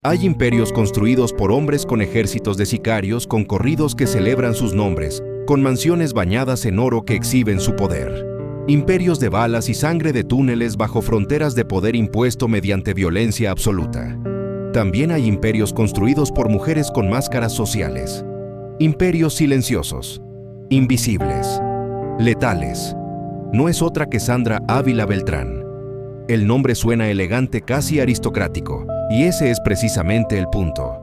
Hay imperios construidos por hombres con ejércitos de sicarios, con corridos que celebran sus nombres, con mansiones bañadas en oro que exhiben su poder. Imperios de balas y sangre de túneles bajo fronteras de poder impuesto mediante violencia absoluta. También hay imperios construidos por mujeres con máscaras sociales. Imperios silenciosos, invisibles, letales. No es otra que Sandra Ávila Beltrán. El nombre suena elegante, casi aristocrático, y ese es precisamente el punto.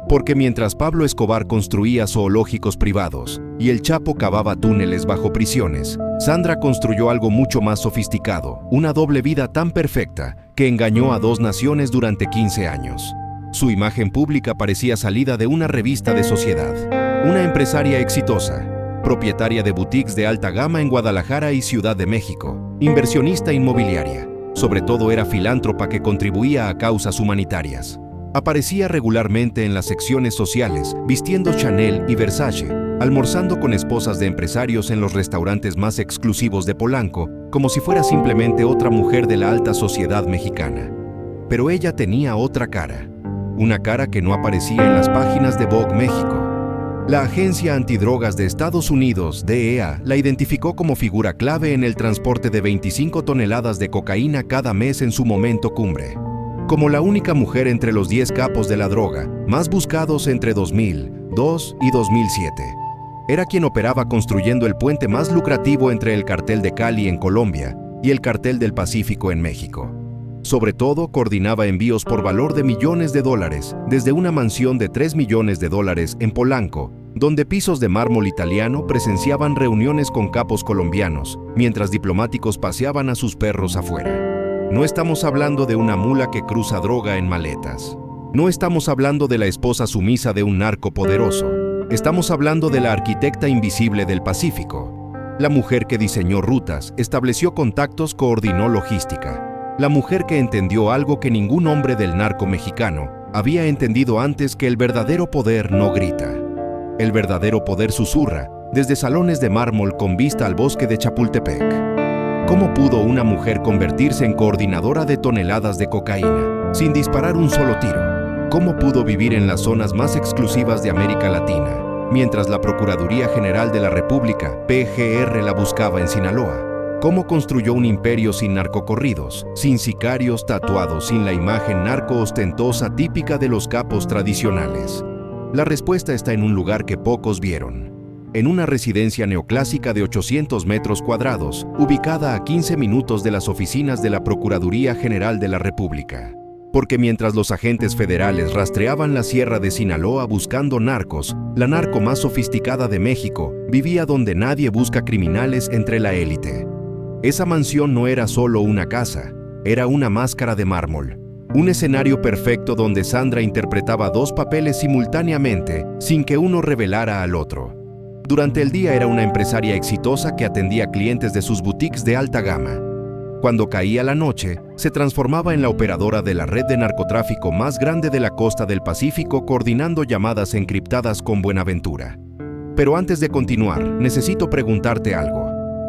Porque mientras Pablo Escobar construía zoológicos privados y el Chapo cavaba túneles bajo prisiones, Sandra construyó algo mucho más sofisticado, una doble vida tan perfecta que engañó a 2 naciones durante 15 años. Su imagen pública parecía salida de una revista de sociedad. Una empresaria exitosa, propietaria de boutiques de alta gama en Guadalajara y Ciudad de México, inversionista inmobiliaria. Sobre todo era filántropa que contribuía a causas humanitarias. Aparecía regularmente en las secciones sociales, vistiendo Chanel y Versace, almorzando con esposas de empresarios en los restaurantes más exclusivos de Polanco, como si fuera simplemente otra mujer de la alta sociedad mexicana. Pero ella tenía otra cara, una cara que no aparecía en las páginas de Vogue México. La Agencia Antidrogas de Estados Unidos, DEA, la identificó como figura clave en el transporte de 25 toneladas de cocaína cada mes en su momento cumbre. Como la única mujer entre los 10 capos de la droga, más buscados entre 2002 y 2007. Era quien operaba construyendo el puente más lucrativo entre el cartel de Cali en Colombia y el cartel del Pacífico en México. Sobre todo, coordinaba envíos por valor de millones de dólares desde una mansión de $3 millones en Polanco, donde pisos de mármol italiano presenciaban reuniones con capos colombianos, mientras diplomáticos paseaban a sus perros afuera. No estamos hablando de una mula que cruza droga en maletas. No estamos hablando de la esposa sumisa de un narco poderoso. Estamos hablando de la arquitecta invisible del Pacífico. La mujer que diseñó rutas, estableció contactos, coordinó logística. La mujer que entendió algo que ningún hombre del narco mexicano había entendido antes: que el verdadero poder no grita. El verdadero poder susurra, desde salones de mármol con vista al bosque de Chapultepec. ¿Cómo pudo una mujer convertirse en coordinadora de toneladas de cocaína, sin disparar un solo tiro? ¿Cómo pudo vivir en las zonas más exclusivas de América Latina, mientras la Procuraduría General de la República, PGR, la buscaba en Sinaloa? ¿Cómo construyó un imperio sin narcocorridos, sin sicarios tatuados, sin la imagen narco ostentosa típica de los capos tradicionales? La respuesta está en un lugar que pocos vieron. En una residencia neoclásica de 800 metros cuadrados, ubicada a 15 minutos de las oficinas de la Procuraduría General de la República. Porque mientras los agentes federales rastreaban la sierra de Sinaloa buscando narcos, la narco más sofisticada de México vivía donde nadie busca criminales entre la élite. Esa mansión no era solo una casa, era una máscara de mármol. Un escenario perfecto donde Sandra interpretaba 2 papeles simultáneamente, sin que uno revelara al otro. Durante el día era una empresaria exitosa que atendía clientes de sus boutiques de alta gama. Cuando caía la noche, se transformaba en la operadora de la red de narcotráfico más grande de la costa del Pacífico, coordinando llamadas encriptadas con Buenaventura. Pero antes de continuar, necesito preguntarte algo.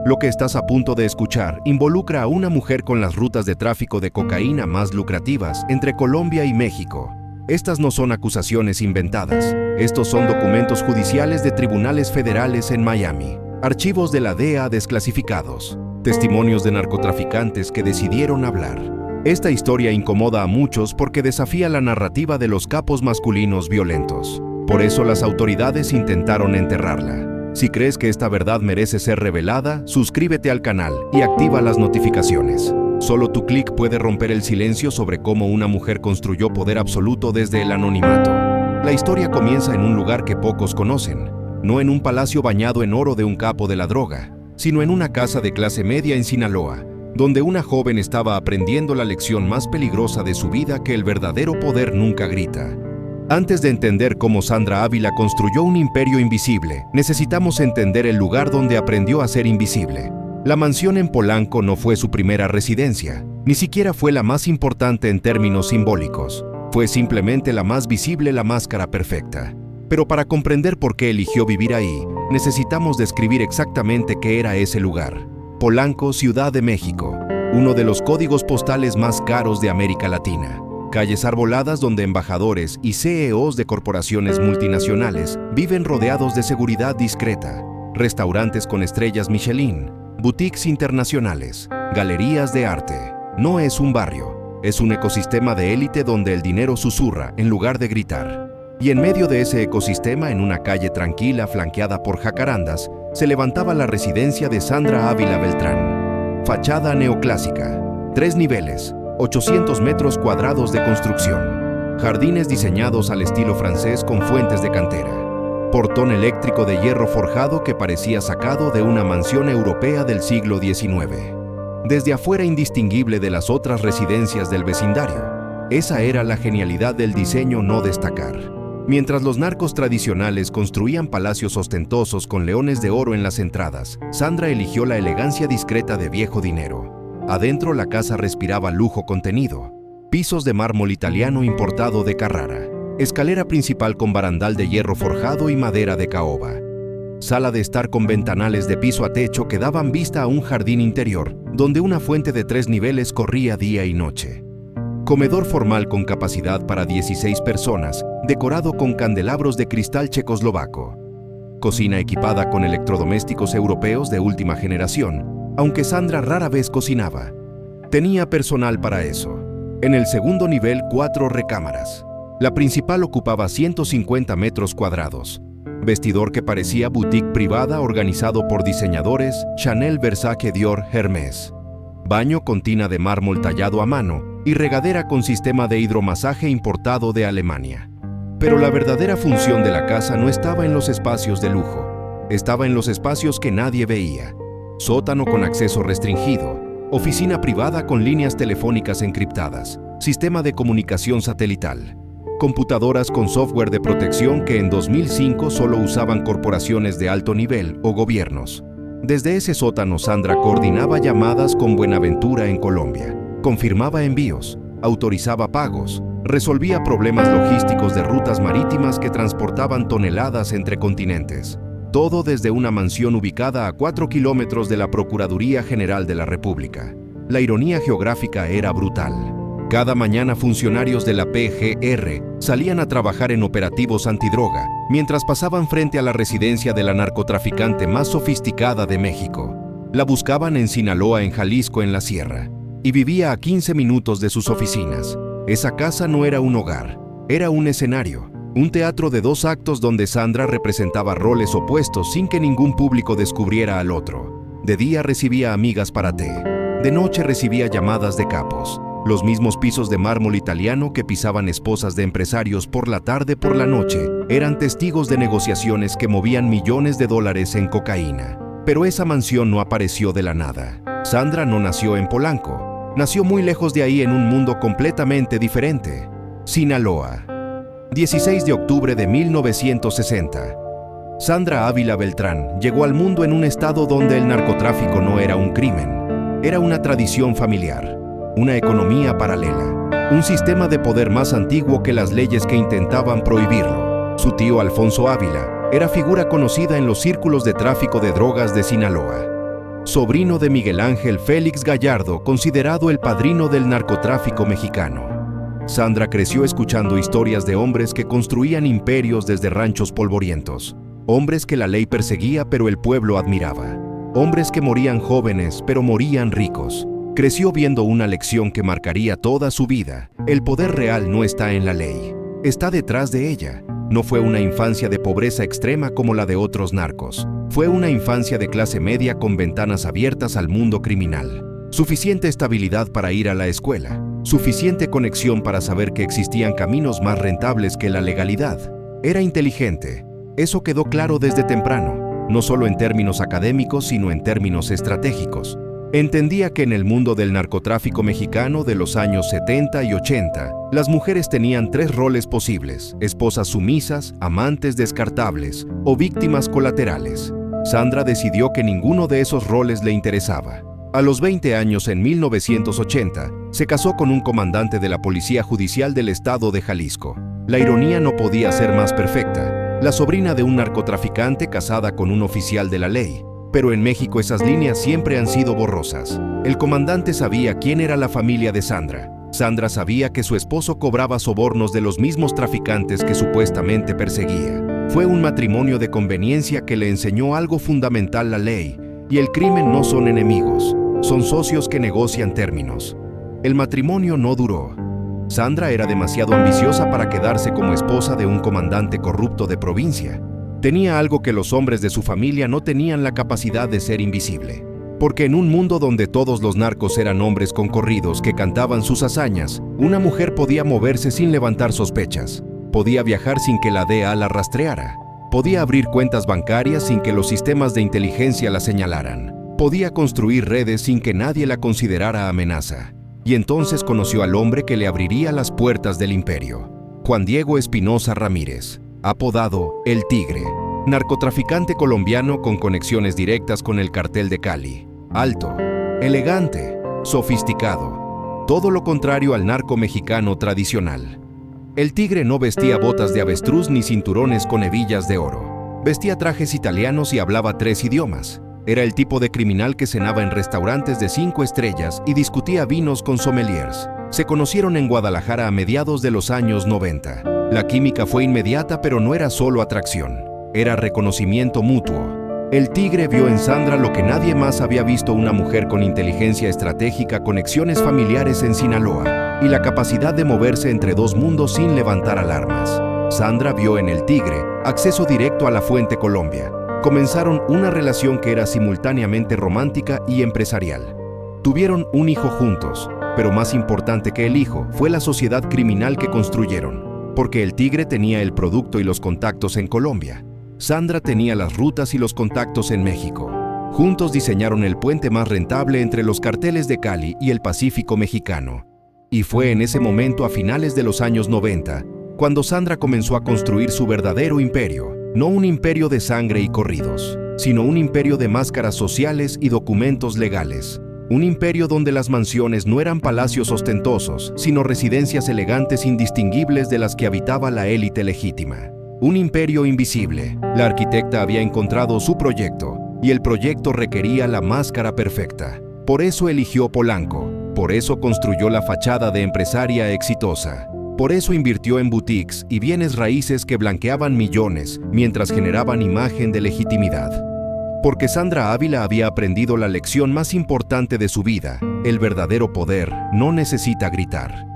Lo que estás a punto de escuchar involucra a una mujer con las rutas de tráfico de cocaína más lucrativas entre Colombia y México. Estas no son acusaciones inventadas. Estos son documentos judiciales de tribunales federales en Miami, archivos de la DEA desclasificados, testimonios de narcotraficantes que decidieron hablar. Esta historia incomoda a muchos porque desafía la narrativa de los capos masculinos violentos. Por eso las autoridades intentaron enterrarla. Si crees que esta verdad merece ser revelada, suscríbete al canal y activa las notificaciones. Solo tu clic puede romper el silencio sobre cómo una mujer construyó poder absoluto desde el anonimato. La historia comienza en un lugar que pocos conocen, no en un palacio bañado en oro de un capo de la droga, sino en una casa de clase media en Sinaloa, donde una joven estaba aprendiendo la lección más peligrosa de su vida: que el verdadero poder nunca grita. Antes de entender cómo Sandra Ávila construyó un imperio invisible, necesitamos entender el lugar donde aprendió a ser invisible. La mansión en Polanco no fue su primera residencia, ni siquiera fue la más importante en términos simbólicos. Fue simplemente la más visible, la máscara perfecta. Pero para comprender por qué eligió vivir ahí, necesitamos describir exactamente qué era ese lugar. Polanco, Ciudad de México, uno de los códigos postales más caros de América Latina. Calles arboladas donde embajadores y CEOs de corporaciones multinacionales viven rodeados de seguridad discreta, restaurantes con estrellas Michelin, boutiques internacionales, galerías de arte. No es un barrio, es un ecosistema de élite donde el dinero susurra en lugar de gritar. Y en medio de ese ecosistema, en una calle tranquila flanqueada por jacarandas, se levantaba la residencia de Sandra Ávila Beltrán. Fachada neoclásica, 3 niveles, 800 metros cuadrados de construcción, jardines diseñados al estilo francés con fuentes de cantera, portón eléctrico de hierro forjado que parecía sacado de una mansión europea del siglo XIX. Desde afuera indistinguible de las otras residencias del vecindario, esa era la genialidad del diseño no destacar. Mientras los narcos tradicionales construían palacios ostentosos con leones de oro en las entradas, Sandra eligió la elegancia discreta de viejo dinero. Adentro la casa respiraba lujo contenido. Pisos de mármol italiano importado de Carrara. Escalera principal con barandal de hierro forjado y madera de caoba. Sala de estar con ventanales de piso a techo que daban vista a un jardín interior, donde una fuente de 3 niveles corría día y noche. Comedor formal con capacidad para 16 personas, decorado con candelabros de cristal checoslovaco. Cocina equipada con electrodomésticos europeos de última generación, aunque Sandra rara vez cocinaba. Tenía personal para eso. En el segundo nivel, 4 recámaras. La principal ocupaba 150 metros cuadrados. Vestidor que parecía boutique privada organizado por diseñadores Chanel, Versace, Dior, Hermès. Baño con tina de mármol tallado a mano y regadera con sistema de hidromasaje importado de Alemania. Pero la verdadera función de la casa no estaba en los espacios de lujo, estaba en los espacios que nadie veía. Sótano con acceso restringido, oficina privada con líneas telefónicas encriptadas, sistema de comunicación satelital, computadoras con software de protección que en 2005 solo usaban corporaciones de alto nivel o gobiernos. Desde ese sótano Sandra coordinaba llamadas con Buenaventura en Colombia, confirmaba envíos, autorizaba pagos, resolvía problemas logísticos de rutas marítimas que transportaban toneladas entre continentes. Todo desde una mansión ubicada a 4 kilómetros de la Procuraduría General de la República. La ironía geográfica era brutal. Cada mañana funcionarios de la PGR salían a trabajar en operativos antidroga, mientras pasaban frente a la residencia de la narcotraficante más sofisticada de México. La buscaban en Sinaloa, en Jalisco, en la sierra, y vivía a 15 minutos de sus oficinas. Esa casa no era un hogar, era un escenario, un teatro de 2 actos donde Sandra representaba roles opuestos sin que ningún público descubriera al otro. De día recibía amigas para té, de noche recibía llamadas de capos. Los mismos pisos de mármol italiano que pisaban esposas de empresarios por la tarde, por la noche, eran testigos de negociaciones que movían millones de dólares en cocaína. Pero esa mansión no apareció de la nada. Sandra no nació en Polanco. Nació muy lejos de ahí en un mundo completamente diferente. Sinaloa. 16 de octubre de 1960. Sandra Ávila Beltrán llegó al mundo en un estado donde el narcotráfico no era un crimen. Era una tradición familiar. Una economía paralela, un sistema de poder más antiguo que las leyes que intentaban prohibirlo. Su tío Alfonso Ávila era figura conocida en los círculos de tráfico de drogas de Sinaloa. Sobrino de Miguel Ángel Félix Gallardo, considerado el padrino del narcotráfico mexicano. Sandra creció escuchando historias de hombres que construían imperios desde ranchos polvorientos. Hombres que la ley perseguía pero el pueblo admiraba. Hombres que morían jóvenes pero morían ricos. Creció viendo una lección que marcaría toda su vida. El poder real no está en la ley, está detrás de ella. No fue una infancia de pobreza extrema como la de otros narcos. Fue una infancia de clase media con ventanas abiertas al mundo criminal. Suficiente estabilidad para ir a la escuela. Suficiente conexión para saber que existían caminos más rentables que la legalidad. Era inteligente. Eso quedó claro desde temprano, no solo en términos académicos, sino en términos estratégicos. Entendía que en el mundo del narcotráfico mexicano de los años 70 y 80, las mujeres tenían 3 roles posibles: esposas sumisas, amantes descartables o víctimas colaterales. Sandra decidió que ninguno de esos roles le interesaba. A los 20 años, en 1980, se casó con un comandante de la Policía Judicial del Estado de Jalisco. La ironía no podía ser más perfecta. La sobrina de un narcotraficante casada con un oficial de la ley. Pero en México esas líneas siempre han sido borrosas. El comandante sabía quién era la familia de Sandra. Sandra sabía que su esposo cobraba sobornos de los mismos traficantes que supuestamente perseguía. Fue un matrimonio de conveniencia que le enseñó algo fundamental: la ley y el crimen no son enemigos, son socios que negocian términos. El matrimonio no duró. Sandra era demasiado ambiciosa para quedarse como esposa de un comandante corrupto de provincia. Tenía algo que los hombres de su familia no tenían: la capacidad de ser invisible. Porque en un mundo donde todos los narcos eran hombres concorridos que cantaban sus hazañas, una mujer podía moverse sin levantar sospechas. Podía viajar sin que la DEA la rastreara. Podía abrir cuentas bancarias sin que los sistemas de inteligencia la señalaran. Podía construir redes sin que nadie la considerara amenaza. Y entonces conoció al hombre que le abriría las puertas del imperio. Juan Diego Espinosa Ramírez, apodado El Tigre. Narcotraficante colombiano con conexiones directas con el cartel de Cali. Alto, elegante, sofisticado. Todo lo contrario al narco mexicano tradicional. El Tigre no vestía botas de avestruz ni cinturones con hebillas de oro. Vestía trajes italianos y hablaba 3 idiomas. Era el tipo de criminal que cenaba en restaurantes de 5 estrellas y discutía vinos con sommeliers. Se conocieron en Guadalajara a mediados de los años 90. La química fue inmediata, pero no era solo atracción. Era reconocimiento mutuo. El Tigre vio en Sandra lo que nadie más había visto: una mujer con inteligencia estratégica, conexiones familiares en Sinaloa y la capacidad de moverse entre dos mundos sin levantar alarmas. Sandra vio en El Tigre acceso directo a la fuente Colombia. Comenzaron una relación que era simultáneamente romántica y empresarial. Tuvieron un hijo juntos, pero más importante que el hijo fue la sociedad criminal que construyeron, porque El Tigre tenía el producto y los contactos en Colombia. Sandra tenía las rutas y los contactos en México. Juntos diseñaron el puente más rentable entre los carteles de Cali y el Pacífico mexicano. Y fue en ese momento, a finales de los años 90, cuando Sandra comenzó a construir su verdadero imperio. No un imperio de sangre y corridos, sino un imperio de máscaras sociales y documentos legales. Un imperio donde las mansiones no eran palacios ostentosos, sino residencias elegantes indistinguibles de las que habitaba la élite legítima. Un imperio invisible. La arquitecta había encontrado su proyecto, y el proyecto requería la máscara perfecta. Por eso eligió Polanco, por eso construyó la fachada de empresaria exitosa. Por eso invirtió en boutiques y bienes raíces que blanqueaban millones mientras generaban imagen de legitimidad. Porque Sandra Ávila había aprendido la lección más importante de su vida: el verdadero poder no necesita gritar.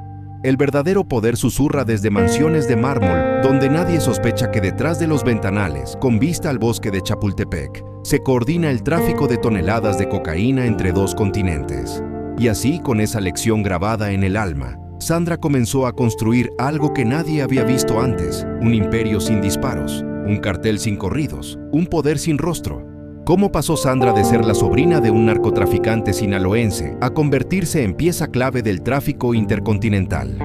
El verdadero poder susurra desde mansiones de mármol, donde nadie sospecha que detrás de los ventanales, con vista al bosque de Chapultepec, se coordina el tráfico de toneladas de cocaína entre 2 continentes. Y así, con esa lección grabada en el alma, Sandra comenzó a construir algo que nadie había visto antes: un imperio sin disparos, un cartel sin corridos, un poder sin rostro. ¿Cómo pasó Sandra de ser la sobrina de un narcotraficante sinaloense a convertirse en pieza clave del tráfico intercontinental?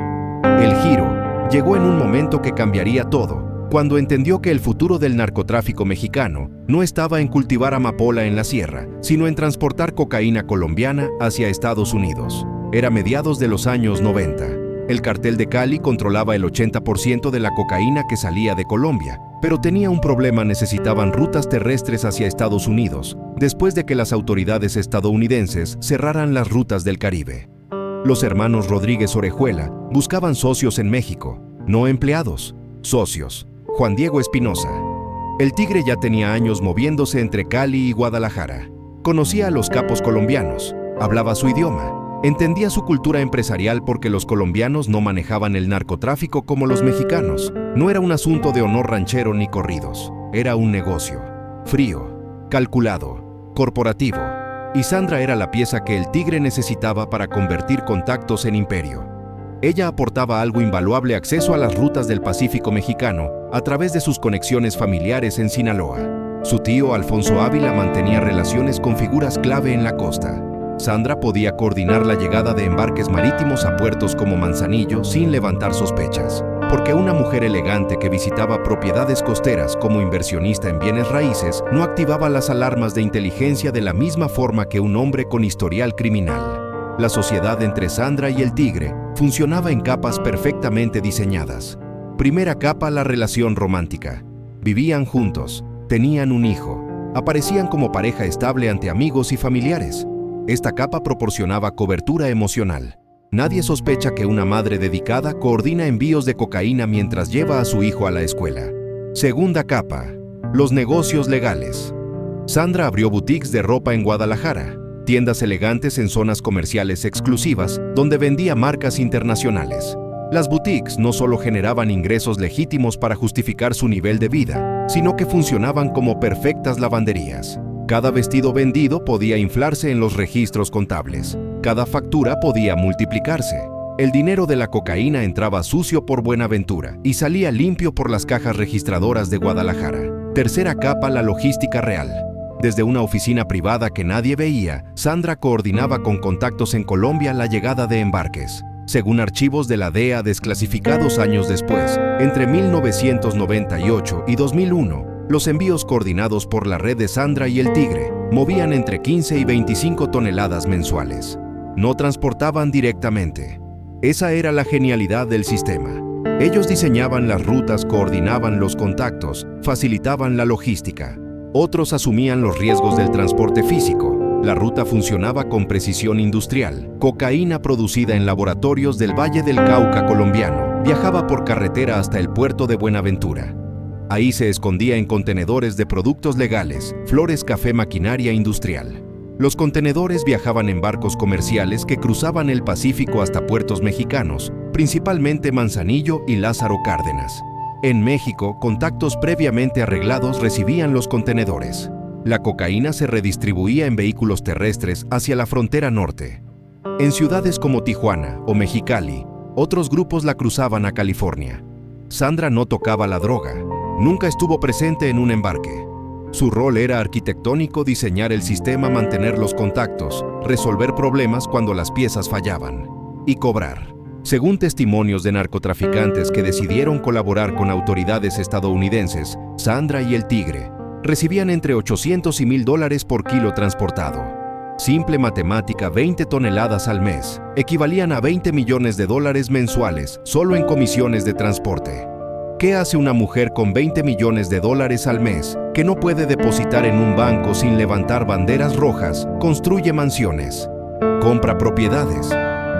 El giro llegó en un momento que cambiaría todo, cuando entendió que el futuro del narcotráfico mexicano no estaba en cultivar amapola en la sierra, sino en transportar cocaína colombiana hacia Estados Unidos. Era mediados de los años 90. El cartel de Cali controlaba el 80% de la cocaína que salía de Colombia, pero tenía un problema: necesitaban rutas terrestres hacia Estados Unidos, después de que las autoridades estadounidenses cerraran las rutas del Caribe. Los hermanos Rodríguez Orejuela buscaban socios en México, no empleados, socios. Juan Diego Espinosa. El Tigre ya tenía años moviéndose entre Cali y Guadalajara. Conocía a los capos colombianos, hablaba su idioma. Entendía su cultura empresarial, porque los colombianos no manejaban el narcotráfico como los mexicanos. No era un asunto de honor ranchero ni corridos. Era un negocio. Frío, calculado, corporativo. Y Sandra era la pieza que el Tigre necesitaba para convertir contactos en imperio. Ella aportaba algo invaluable: acceso a las rutas del Pacífico mexicano a través de sus conexiones familiares en Sinaloa. Su tío Alfonso Ávila mantenía relaciones con figuras clave en la costa. Sandra podía coordinar la llegada de embarques marítimos a puertos como Manzanillo sin levantar sospechas, porque una mujer elegante que visitaba propiedades costeras como inversionista en bienes raíces no activaba las alarmas de inteligencia de la misma forma que un hombre con historial criminal. La sociedad entre Sandra y el Tigre funcionaba en capas perfectamente diseñadas. Primera capa: la relación romántica. Vivían juntos, tenían un hijo, aparecían como pareja estable ante amigos y familiares. Esta capa proporcionaba cobertura emocional. Nadie sospecha que una madre dedicada coordina envíos de cocaína mientras lleva a su hijo a la escuela. Segunda capa: los negocios legales. Sandra abrió boutiques de ropa en Guadalajara, tiendas elegantes en zonas comerciales exclusivas donde vendía marcas internacionales. Las boutiques no solo generaban ingresos legítimos para justificar su nivel de vida, sino que funcionaban como perfectas lavanderías. Cada vestido vendido podía inflarse en los registros contables. Cada factura podía multiplicarse. El dinero de la cocaína entraba sucio por Buenaventura y salía limpio por las cajas registradoras de Guadalajara. Tercera capa: la logística real. Desde una oficina privada que nadie veía, Sandra coordinaba con contactos en Colombia la llegada de embarques. Según archivos de la DEA desclasificados años después, entre 1998 y 2001, los envíos coordinados por la red de Sandra y el Tigre movían entre 15 y 25 toneladas mensuales. No transportaban directamente. Esa era la genialidad del sistema. Ellos diseñaban las rutas, coordinaban los contactos, facilitaban la logística. Otros asumían los riesgos del transporte físico. La ruta funcionaba con precisión industrial. Cocaína producida en laboratorios del Valle del Cauca colombiano viajaba por carretera hasta el puerto de Buenaventura. Ahí se escondía en contenedores de productos legales, flores, café, maquinaria industrial. Los contenedores viajaban en barcos comerciales que cruzaban el Pacífico hasta puertos mexicanos, principalmente Manzanillo y Lázaro Cárdenas. En México, contactos previamente arreglados recibían los contenedores. La cocaína se redistribuía en vehículos terrestres hacia la frontera norte. En ciudades como Tijuana o Mexicali, otros grupos la cruzaban a California. Sandra no tocaba la droga. Nunca estuvo presente en un embarque. Su rol era arquitectónico: diseñar el sistema, mantener los contactos, resolver problemas cuando las piezas fallaban y cobrar. Según testimonios de narcotraficantes que decidieron colaborar con autoridades estadounidenses, Sandra y el Tigre recibían entre $800 y $1,000 por kilo transportado. Simple matemática: 20 toneladas al mes equivalían a $20 millones mensuales solo en comisiones de transporte. ¿Qué hace una mujer con $20 millones al mes que no puede depositar en un banco sin levantar banderas rojas? Construye mansiones, compra propiedades,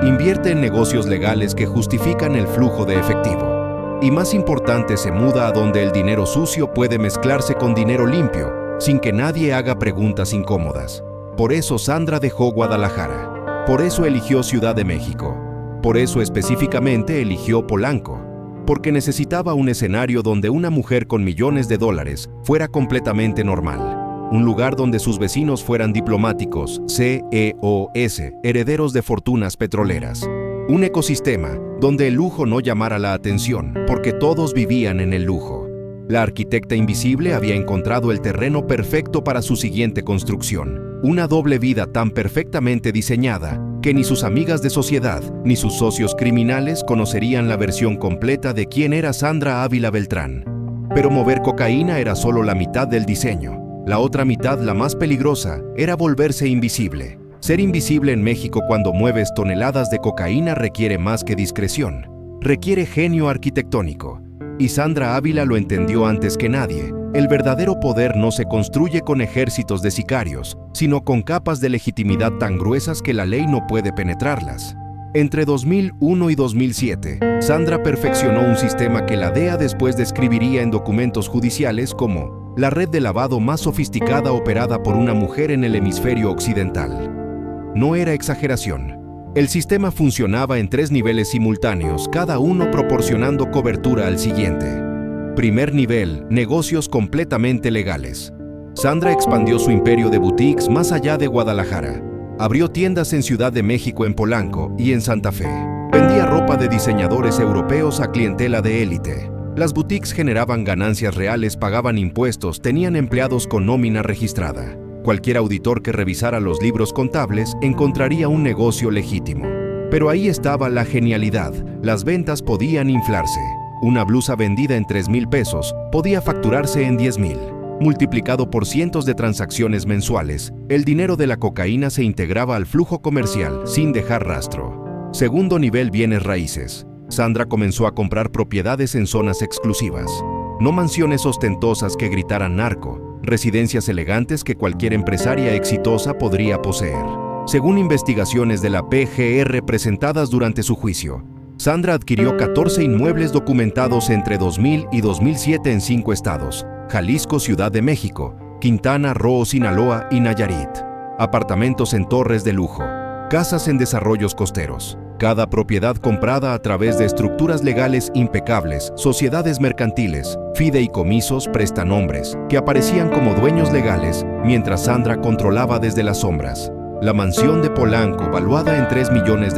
invierte en negocios legales que justifican el flujo de efectivo. Y más importante, se muda a donde el dinero sucio puede mezclarse con dinero limpio, sin que nadie haga preguntas incómodas. Por eso Sandra dejó Guadalajara. Por eso eligió Ciudad de México. Por eso específicamente eligió Polanco. Porque necesitaba un escenario donde una mujer con millones de dólares fuera completamente normal. Un lugar donde sus vecinos fueran diplomáticos, CEOs, herederos de fortunas petroleras. Un ecosistema donde el lujo no llamara la atención, porque todos vivían en el lujo. La arquitecta invisible había encontrado el terreno perfecto para su siguiente construcción. Una doble vida tan perfectamente diseñada que ni sus amigas de sociedad ni sus socios criminales conocerían la versión completa de quién era Sandra Ávila Beltrán. Pero mover cocaína era solo la mitad del diseño. La otra mitad, la más peligrosa, era volverse invisible. Ser invisible en México cuando mueves toneladas de cocaína requiere más que discreción. Requiere genio arquitectónico. Y Sandra Ávila lo entendió antes que nadie. El verdadero poder no se construye con ejércitos de sicarios, sino con capas de legitimidad tan gruesas que la ley no puede penetrarlas. Entre 2001 y 2007, Sandra perfeccionó un sistema que la DEA después describiría en documentos judiciales como la red de lavado más sofisticada operada por una mujer en el hemisferio occidental. No era exageración. El sistema funcionaba en 3 niveles simultáneos, cada uno proporcionando cobertura al siguiente. Primer nivel: negocios completamente legales. Sandra expandió su imperio de boutiques más allá de Guadalajara. Abrió tiendas en Ciudad de México, en Polanco y en Santa Fe. Vendía ropa de diseñadores europeos a clientela de élite. Las boutiques generaban ganancias reales, pagaban impuestos, tenían empleados con nómina registrada. Cualquier auditor que revisara los libros contables encontraría un negocio legítimo. Pero ahí estaba la genialidad: las ventas podían inflarse. Una blusa vendida en $3,000 podía facturarse en $10,000. Multiplicado por cientos de transacciones mensuales, el dinero de la cocaína se integraba al flujo comercial sin dejar rastro. Segundo nivel: bienes raíces. Sandra comenzó a comprar propiedades en zonas exclusivas. No mansiones ostentosas que gritaran narco, residencias elegantes que cualquier empresaria exitosa podría poseer. Según investigaciones de la PGR presentadas durante su juicio, Sandra adquirió 14 inmuebles documentados entre 2000 y 2007 en 5 estados: Jalisco, Ciudad de México, Quintana Roo, Sinaloa y Nayarit. Apartamentos en torres de lujo, casas en desarrollos costeros. Cada propiedad comprada a través de estructuras legales impecables, sociedades mercantiles, fideicomisos, prestanombres, que aparecían como dueños legales, mientras Sandra controlaba desde las sombras. La mansión de Polanco, valuada en $3 millones,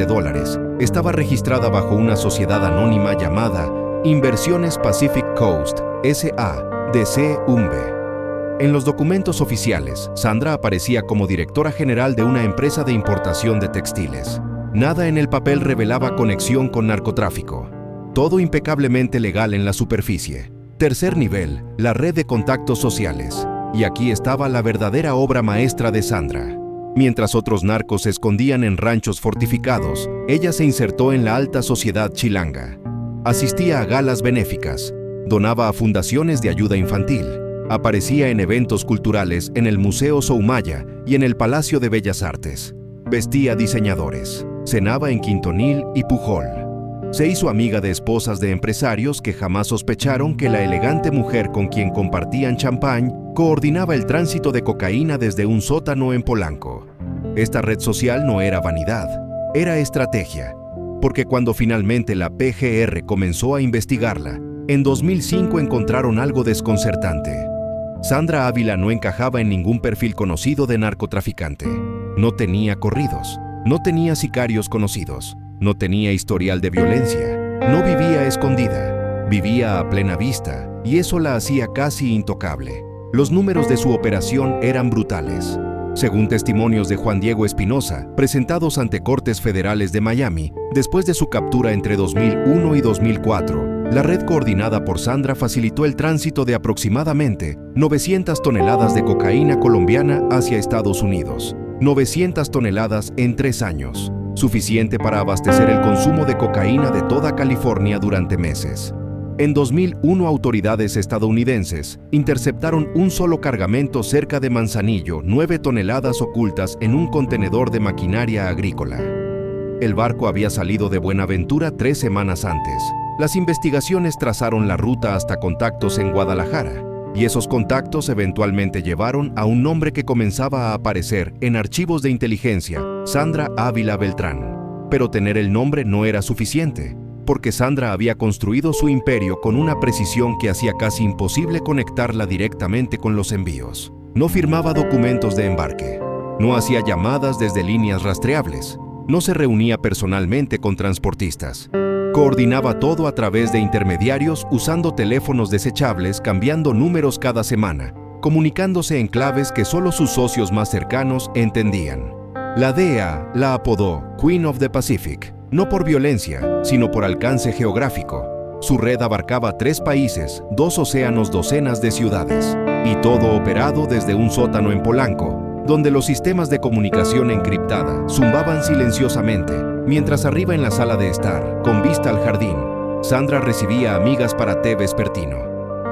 estaba registrada bajo una sociedad anónima llamada Inversiones Pacific Coast, S.A.D.C. UMBE. En los documentos oficiales, Sandra aparecía como directora general de una empresa de importación de textiles. Nada en el papel revelaba conexión con narcotráfico. Todo impecablemente legal en la superficie. Tercer nivel, la red de contactos sociales. Y aquí estaba la verdadera obra maestra de Sandra. Mientras otros narcos se escondían en ranchos fortificados, ella se insertó en la alta sociedad chilanga. Asistía a galas benéficas, donaba a fundaciones de ayuda infantil, aparecía en eventos culturales en el Museo Soumaya y en el Palacio de Bellas Artes. Vestía diseñadores, cenaba en Quintonil y Pujol. Se hizo amiga de esposas de empresarios que jamás sospecharon que la elegante mujer con quien compartían champán coordinaba el tránsito de cocaína desde un sótano en Polanco. Esta red social no era vanidad, era estrategia, porque cuando finalmente la PGR comenzó a investigarla, en 2005 encontraron algo desconcertante. Sandra Ávila no encajaba en ningún perfil conocido de narcotraficante. No tenía corridos, no tenía sicarios conocidos, no tenía historial de violencia, no vivía escondida, vivía a plena vista, y eso la hacía casi intocable. Los números de su operación eran brutales. Según testimonios de Juan Diego Espinosa, presentados ante cortes federales de Miami, después de su captura entre 2001 y 2004, la red coordinada por Sandra facilitó el tránsito de aproximadamente 900 toneladas de cocaína colombiana hacia Estados Unidos. 900 toneladas en 3 años, suficiente para abastecer el consumo de cocaína de toda California durante meses. En 2001, autoridades estadounidenses interceptaron un solo cargamento cerca de Manzanillo, 9 toneladas ocultas en un contenedor de maquinaria agrícola. El barco había salido de Buenaventura 3 semanas antes. Las investigaciones trazaron la ruta hasta contactos en Guadalajara, y esos contactos eventualmente llevaron a un nombre que comenzaba a aparecer en archivos de inteligencia: Sandra Ávila Beltrán. Pero tener el nombre no era suficiente, porque Sandra había construido su imperio con una precisión que hacía casi imposible conectarla directamente con los envíos. No firmaba documentos de embarque, no hacía llamadas desde líneas rastreables, no se reunía personalmente con transportistas. Coordinaba todo a través de intermediarios usando teléfonos desechables, cambiando números cada semana, comunicándose en claves que solo sus socios más cercanos entendían. La DEA la apodó Queen of the Pacific, no por violencia, sino por alcance geográfico. Su red abarcaba 3 países, 2 océanos, docenas de ciudades, y todo operado desde un sótano en Polanco, donde los sistemas de comunicación encriptada zumbaban silenciosamente, mientras arriba en la sala de estar, con vista al jardín, Sandra recibía amigas para té vespertino.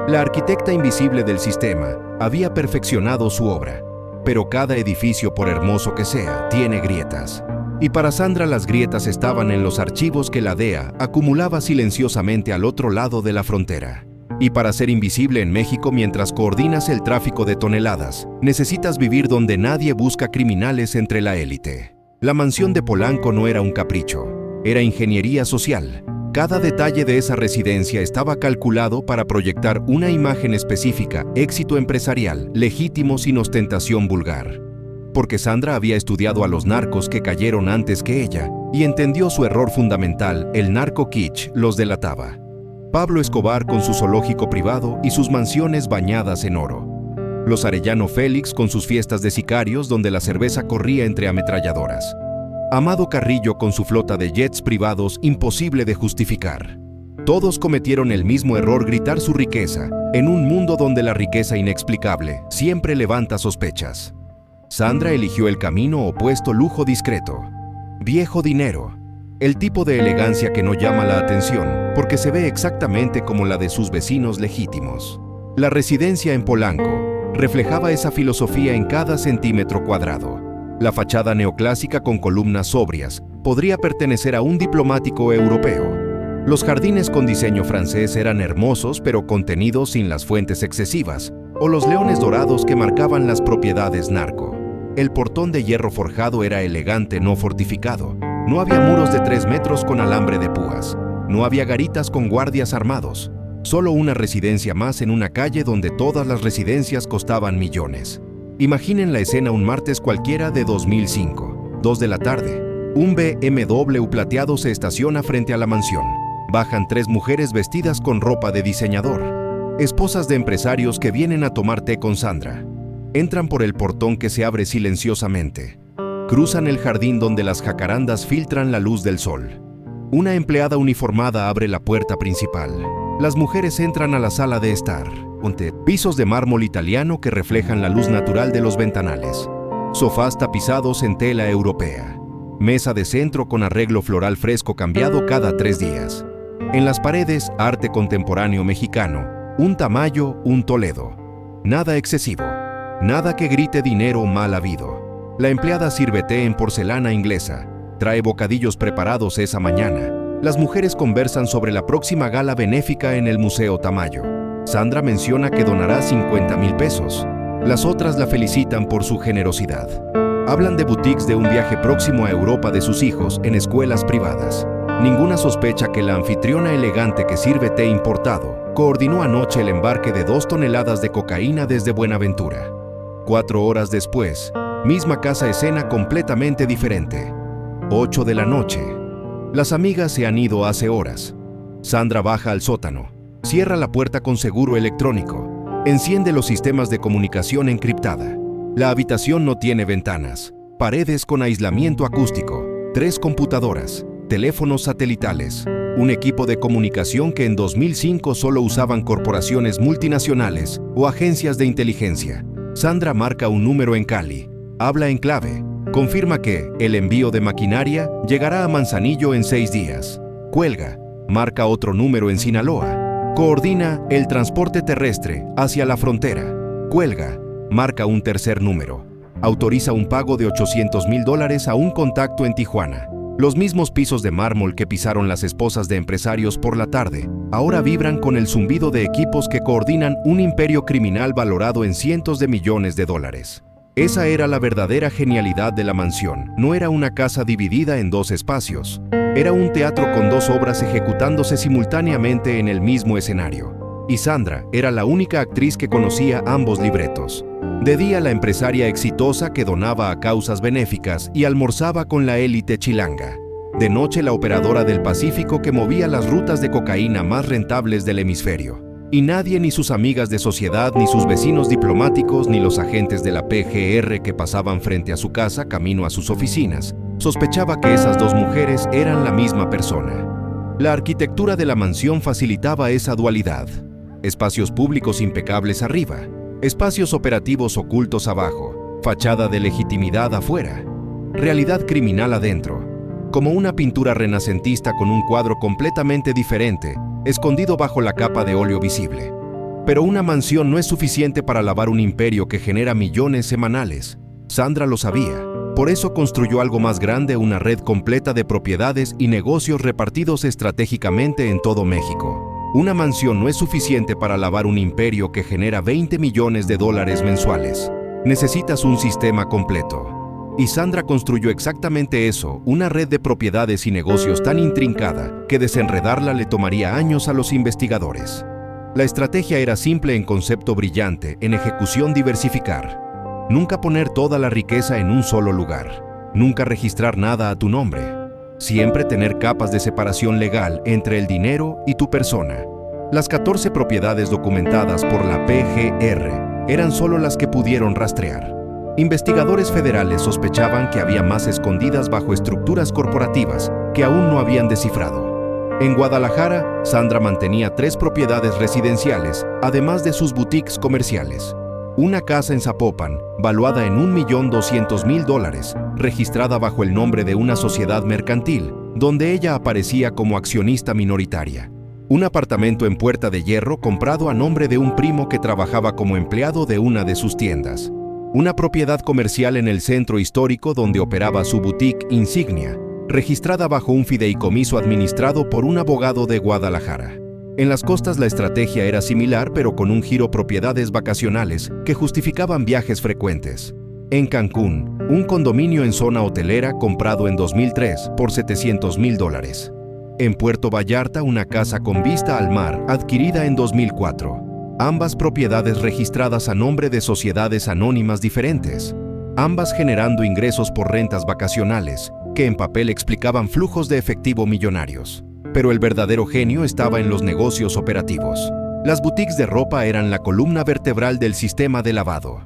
La arquitecta invisible del sistema había perfeccionado su obra, pero cada edificio, por hermoso que sea, tiene grietas. Y para Sandra las grietas estaban en los archivos que la DEA acumulaba silenciosamente al otro lado de la frontera. Y para ser invisible en México mientras coordinas el tráfico de toneladas, necesitas vivir donde nadie busca criminales entre la élite. La mansión de Polanco no era un capricho, era ingeniería social. Cada detalle de esa residencia estaba calculado para proyectar una imagen específica: éxito empresarial, legítimo sin ostentación vulgar. Porque Sandra había estudiado a los narcos que cayeron antes que ella y entendió su error fundamental: el narco kitsch los delataba. Pablo Escobar con su zoológico privado y sus mansiones bañadas en oro. Los Arellano Félix con sus fiestas de sicarios donde la cerveza corría entre ametralladoras. Amado Carrillo con su flota de jets privados imposible de justificar. Todos cometieron el mismo error: gritar su riqueza, en un mundo donde la riqueza inexplicable siempre levanta sospechas. Sandra eligió el camino opuesto: lujo discreto, viejo dinero, el tipo de elegancia que no llama la atención porque se ve exactamente como la de sus vecinos legítimos. La residencia en Polanco reflejaba esa filosofía en cada centímetro cuadrado. La fachada neoclásica con columnas sobrias podría pertenecer a un diplomático europeo. Los jardines con diseño francés eran hermosos pero contenidos sin las fuentes excesivas, o los leones dorados que marcaban las propiedades narco. El portón de hierro forjado era elegante, no fortificado. No había muros de 3 metros con alambre de púas. No había garitas con guardias armados. Solo una residencia más en una calle donde todas las residencias costaban millones. Imaginen la escena un martes cualquiera de 2005, 2 de la tarde. Un BMW plateado se estaciona frente a la mansión. Bajan 3 mujeres vestidas con ropa de diseñador, esposas de empresarios que vienen a tomar té con Sandra. Entran por el portón que se abre silenciosamente. Cruzan el jardín donde las jacarandas filtran la luz del sol. Una empleada uniformada abre la puerta principal. Las mujeres entran a la sala de estar, con pisos de mármol italiano que reflejan la luz natural de los ventanales. Sofás tapizados en tela europea. Mesa de centro con arreglo floral fresco cambiado cada 3 días. En las paredes, arte contemporáneo mexicano, un Tamayo, un Toledo. Nada excesivo, nada que grite dinero mal habido. La empleada sirve té en porcelana inglesa, trae bocadillos preparados esa mañana. Las mujeres conversan sobre la próxima gala benéfica en el Museo Tamayo. Sandra menciona que donará 50,000 pesos. Las otras la felicitan por su generosidad. Hablan de boutiques de un viaje próximo a Europa de sus hijos en escuelas privadas. Ninguna sospecha que la anfitriona elegante que sirve té importado coordinó anoche el embarque de 2 toneladas de cocaína desde Buenaventura. 4 horas después, misma casa-escena completamente diferente. 8 de la noche. Las amigas se han ido hace horas. Sandra baja al sótano, cierra la puerta con seguro electrónico, enciende los sistemas de comunicación encriptada. La habitación no tiene ventanas, paredes con aislamiento acústico, 3 computadoras, teléfonos satelitales, un equipo de comunicación que en 2005 solo usaban corporaciones multinacionales o agencias de inteligencia. Sandra marca un número en Cali, habla en clave, confirma que el envío de maquinaria llegará a Manzanillo en 6 días. Cuelga, marca otro número en Sinaloa, coordina el transporte terrestre hacia la frontera. Cuelga, marca un tercer número, autoriza un pago de $800,000 a un contacto en Tijuana. Los mismos pisos de mármol que pisaron las esposas de empresarios por la tarde, ahora vibran con el zumbido de equipos que coordinan un imperio criminal valorado en cientos de millones de dólares. Esa era la verdadera genialidad de la mansión. No era una casa dividida en 2 espacios. Era un teatro con 2 obras ejecutándose simultáneamente en el mismo escenario. Y Sandra era la única actriz que conocía ambos libretos. De día, la empresaria exitosa que donaba a causas benéficas y almorzaba con la élite chilanga. De noche, la operadora del Pacífico que movía las rutas de cocaína más rentables del hemisferio. Y nadie, ni sus amigas de sociedad, ni sus vecinos diplomáticos, ni los agentes de la PGR que pasaban frente a su casa camino a sus oficinas, sospechaba que esas 2 mujeres eran la misma persona. La arquitectura de la mansión facilitaba esa dualidad. Espacios públicos impecables arriba, espacios operativos ocultos abajo, fachada de legitimidad afuera, realidad criminal adentro, como una pintura renacentista con un cuadro completamente diferente, escondido bajo la capa de óleo visible. Pero una mansión no es suficiente para lavar un imperio que genera millones semanales. Sandra lo sabía. Por eso construyó algo más grande, una red completa de propiedades y negocios repartidos estratégicamente en todo México. Una mansión no es suficiente para lavar un imperio que genera $20 millones mensuales. Necesitas un sistema completo. Y Sandra construyó exactamente eso, una red de propiedades y negocios tan intrincada que desenredarla le tomaría años a los investigadores. La estrategia era simple en concepto, brillante en ejecución, diversificar. Nunca poner toda la riqueza en un solo lugar. Nunca registrar nada a tu nombre. Siempre tener capas de separación legal entre el dinero y tu persona. Las 14 propiedades documentadas por la PGR eran solo las que pudieron rastrear. Investigadores federales sospechaban que había más escondidas bajo estructuras corporativas que aún no habían descifrado. En Guadalajara, Sandra mantenía 3 propiedades residenciales, además de sus boutiques comerciales. Una casa en Zapopan, valuada en $1,200,000, registrada bajo el nombre de una sociedad mercantil, donde ella aparecía como accionista minoritaria. Un apartamento en Puerta de Hierro comprado a nombre de un primo que trabajaba como empleado de una de sus tiendas. una propiedad comercial en el centro histórico donde operaba su boutique Insignia, registrada bajo un fideicomiso administrado por un abogado de Guadalajara. En las costas la estrategia era similar, pero con un giro propiedades vacacionales que justificaban viajes frecuentes. En Cancún, un condominio en zona hotelera comprado en 2003 por $700,000. En Puerto Vallarta, una casa con vista al mar adquirida en 2004. Ambas propiedades registradas a nombre de sociedades anónimas diferentes, ambas generando ingresos por rentas vacacionales, que en papel explicaban flujos de efectivo millonarios. Pero el verdadero genio estaba en los negocios operativos. Las boutiques de ropa eran la columna vertebral del sistema de lavado.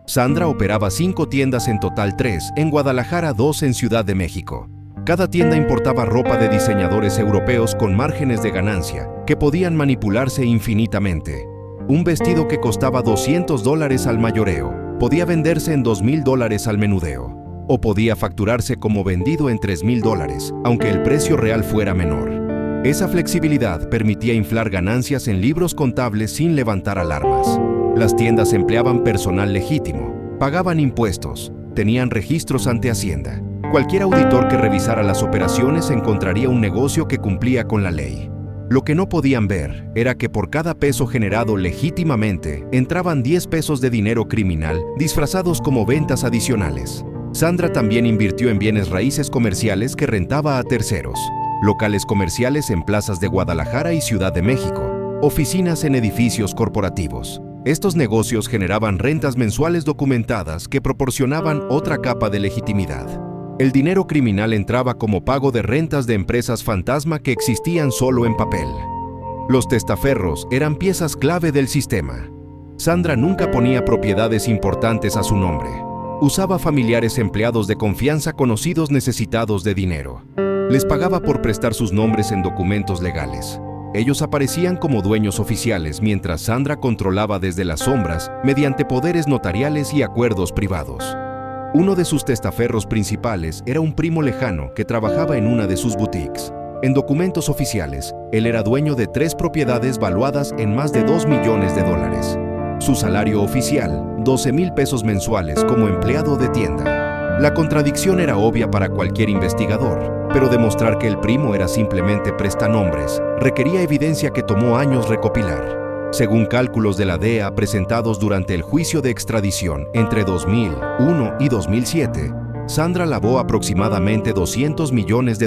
Sandra operaba 5 tiendas en total, 3 en Guadalajara, 2 en Ciudad de México. Cada tienda importaba ropa de diseñadores europeos con márgenes de ganancia que podían manipularse infinitamente. Un vestido que costaba $200 al mayoreo podía venderse en $2,000 al menudeo, o podía facturarse como vendido en $3,000, aunque el precio real fuera menor. Esa flexibilidad permitía inflar ganancias en libros contables sin levantar alarmas. Las tiendas empleaban personal legítimo, pagaban impuestos, tenían registros ante Hacienda. Cualquier auditor que revisara las operaciones encontraría un negocio que cumplía con la ley. Lo que no podían ver era que por cada peso generado legítimamente entraban 10 pesos de dinero criminal disfrazados como ventas adicionales. Sandra también invirtió en bienes raíces comerciales que rentaba a terceros, locales comerciales en plazas de Guadalajara y Ciudad de México, oficinas en edificios corporativos. Estos negocios generaban rentas mensuales documentadas que proporcionaban otra capa de legitimidad. El dinero criminal entraba como pago de rentas de empresas fantasma que existían solo en papel. Los testaferros eran piezas clave del sistema. Sandra nunca ponía propiedades importantes a su nombre. Usaba familiares empleados de confianza conocidos necesitados de dinero. Les pagaba por prestar sus nombres en documentos legales. Ellos aparecían como dueños oficiales mientras Sandra controlaba desde las sombras mediante poderes notariales y acuerdos privados. Uno de sus testaferros principales era un primo lejano que trabajaba en una de sus boutiques. En documentos oficiales, él era dueño de 3 propiedades valuadas en más de $2 millones. Su salario oficial, $12,000 mensuales como empleado de tienda. La contradicción era obvia para cualquier investigador, pero demostrar que el primo era simplemente prestanombres requería evidencia que tomó años recopilar. Según cálculos de la DEA presentados durante el juicio de extradición entre 2001 y 2007, Sandra lavó aproximadamente $200 millones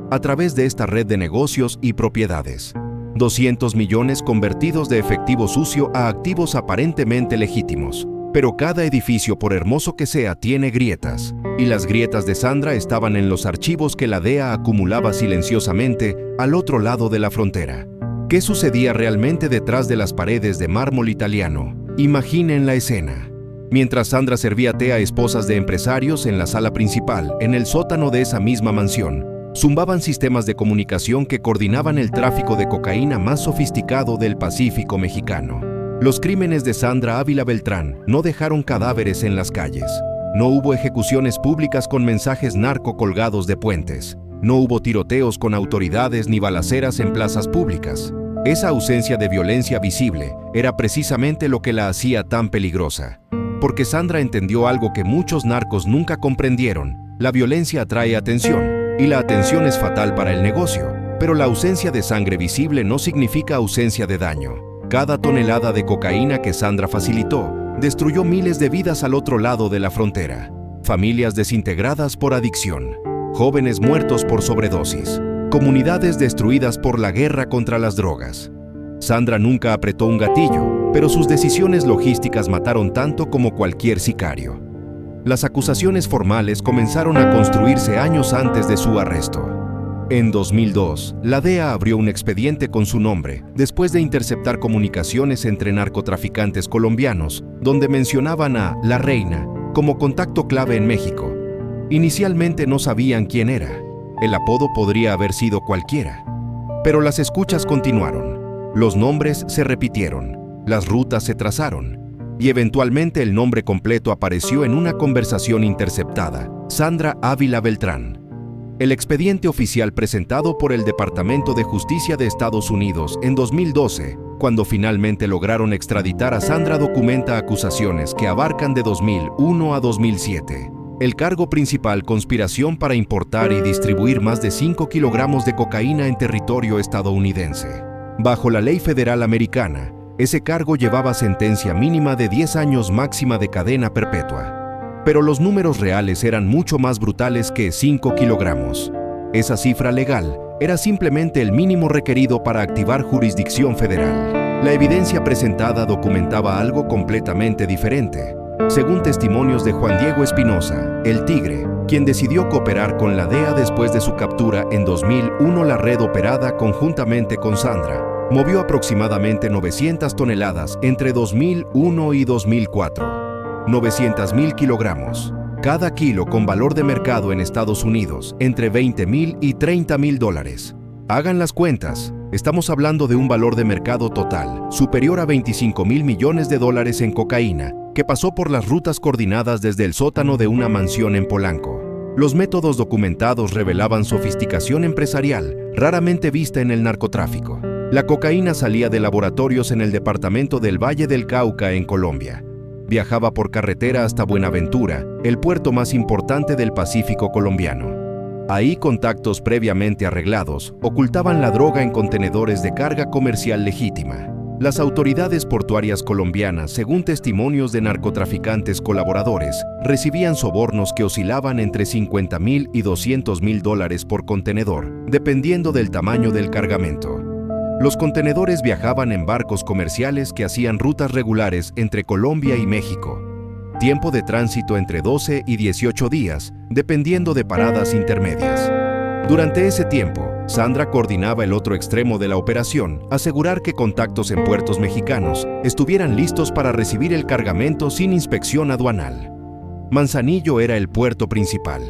a través de esta red de negocios y propiedades. 200 millones convertidos de efectivo sucio a activos aparentemente legítimos. Pero cada edificio, por hermoso que sea, tiene grietas. Y las grietas de Sandra estaban en los archivos que la DEA acumulaba silenciosamente al otro lado de la frontera. ¿Qué sucedía realmente detrás de las paredes de mármol italiano? Imaginen la escena. Mientras Sandra servía té a esposas de empresarios en la sala principal, en el sótano de esa misma mansión, zumbaban sistemas de comunicación que coordinaban el tráfico de cocaína más sofisticado del Pacífico mexicano. Los crímenes de Sandra Ávila Beltrán no dejaron cadáveres en las calles. No hubo ejecuciones públicas con mensajes narco colgados de puentes. No hubo tiroteos con autoridades ni balaceras en plazas públicas. Esa ausencia de violencia visible era precisamente lo que la hacía tan peligrosa. Porque Sandra entendió algo que muchos narcos nunca comprendieron: la violencia atrae atención, y la atención es fatal para el negocio. Pero la ausencia de sangre visible no significa ausencia de daño. Cada tonelada de cocaína que Sandra facilitó destruyó miles de vidas al otro lado de la frontera. Familias desintegradas por adicción, jóvenes muertos por sobredosis, comunidades destruidas por la guerra contra las drogas. Sandra nunca apretó un gatillo, pero sus decisiones logísticas mataron tanto como cualquier sicario. Las acusaciones formales comenzaron a construirse años antes de su arresto. En 2002, la DEA abrió un expediente con su nombre, después de interceptar comunicaciones entre narcotraficantes colombianos, donde mencionaban a La Reina como contacto clave en México. Inicialmente no sabían quién era. El apodo podría haber sido cualquiera. Pero las escuchas continuaron. Los nombres se repitieron, las rutas se trazaron, y eventualmente el nombre completo apareció en una conversación interceptada: Sandra Ávila Beltrán. El expediente oficial presentado por el Departamento de Justicia de Estados Unidos en 2012, cuando finalmente lograron extraditar a Sandra, documenta acusaciones que abarcan de 2001 a 2007. El cargo principal: conspiración para importar y distribuir más de 5 kilogramos de cocaína en territorio estadounidense. Bajo la ley federal americana, ese cargo llevaba sentencia mínima de 10 años, máxima de cadena perpetua. Pero los números reales eran mucho más brutales que 5 kilogramos. Esa cifra legal era simplemente el mínimo requerido para activar jurisdicción federal. La evidencia presentada documentaba algo completamente diferente. Según testimonios de Juan Diego Espinosa, el Tigre, quien decidió cooperar con la DEA después de su captura en 2001, la red operada conjuntamente con Sandra movió aproximadamente 900 toneladas entre 2001 y 2004. 900,000 kilogramos. Cada kilo con valor de mercado en Estados Unidos entre $20,000 y $30,000. Hagan las cuentas. Estamos hablando de un valor de mercado total superior a $25,000 millones en cocaína que pasó por las rutas coordinadas desde el sótano de una mansión en Polanco. Los métodos documentados revelaban sofisticación empresarial raramente vista en el narcotráfico. La cocaína salía de laboratorios en el departamento del Valle del Cauca, en Colombia. Viajaba por carretera hasta Buenaventura, el puerto más importante del Pacífico colombiano. Ahí, contactos previamente arreglados ocultaban la droga en contenedores de carga comercial legítima. Las autoridades portuarias colombianas, según testimonios de narcotraficantes colaboradores, recibían sobornos que oscilaban entre $50,000 y $200,000 por contenedor, dependiendo del tamaño del cargamento. Los contenedores viajaban en barcos comerciales que hacían rutas regulares entre Colombia y México. Tiempo de tránsito entre 12 y 18 días, dependiendo de paradas intermedias. Durante ese tiempo, Sandra coordinaba el otro extremo de la operación: asegurar que contactos en puertos mexicanos estuvieran listos para recibir el cargamento sin inspección aduanal. Manzanillo era el puerto principal.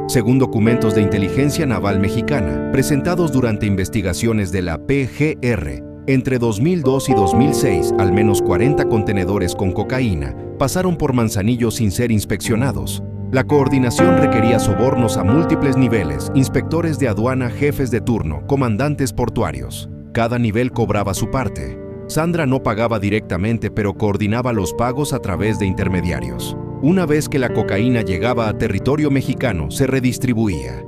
Según documentos de inteligencia naval mexicana, presentados durante investigaciones de la PGR, entre 2002 y 2006, al menos 40 contenedores con cocaína pasaron por Manzanillo sin ser inspeccionados. La coordinación requería sobornos a múltiples niveles: inspectores de aduana, jefes de turno, comandantes portuarios. Cada nivel cobraba su parte. Sandra no pagaba directamente, pero coordinaba los pagos a través de intermediarios. Una vez que la cocaína llegaba a territorio mexicano, se redistribuía.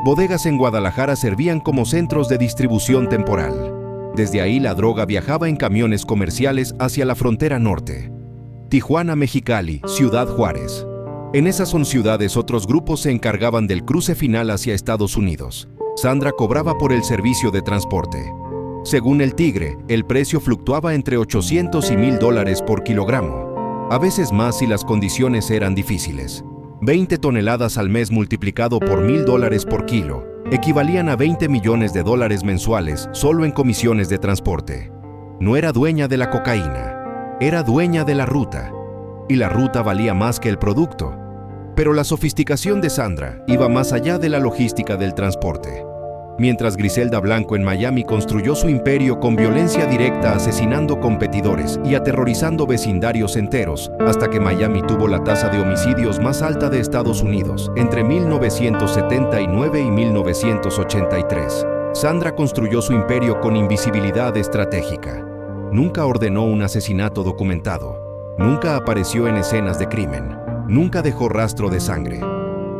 Bodegas en Guadalajara servían como centros de distribución temporal. Desde ahí la droga viajaba en camiones comerciales hacia la frontera norte. Tijuana, Mexicali, Ciudad Juárez. En esas ciudades otros grupos se encargaban del cruce final hacia Estados Unidos. Sandra cobraba por el servicio de transporte. Según el Tigre, el precio fluctuaba entre $800 y $1,000 por kilogramo. A veces más si las condiciones eran difíciles. 20 toneladas al mes multiplicado por $1,000 por kilo equivalían a $20 millones mensuales solo en comisiones de transporte. No era dueña de la cocaína, era dueña de la ruta. Y la ruta valía más que el producto. Pero la sofisticación de Sandra iba más allá de la logística del transporte. Mientras Griselda Blanco en Miami construyó su imperio con violencia directa, asesinando competidores y aterrorizando vecindarios enteros, hasta que Miami tuvo la tasa de homicidios más alta de Estados Unidos entre 1979 y 1983. Sandra construyó su imperio con invisibilidad estratégica. Nunca ordenó un asesinato documentado. Nunca apareció en escenas de crimen. Nunca dejó rastro de sangre.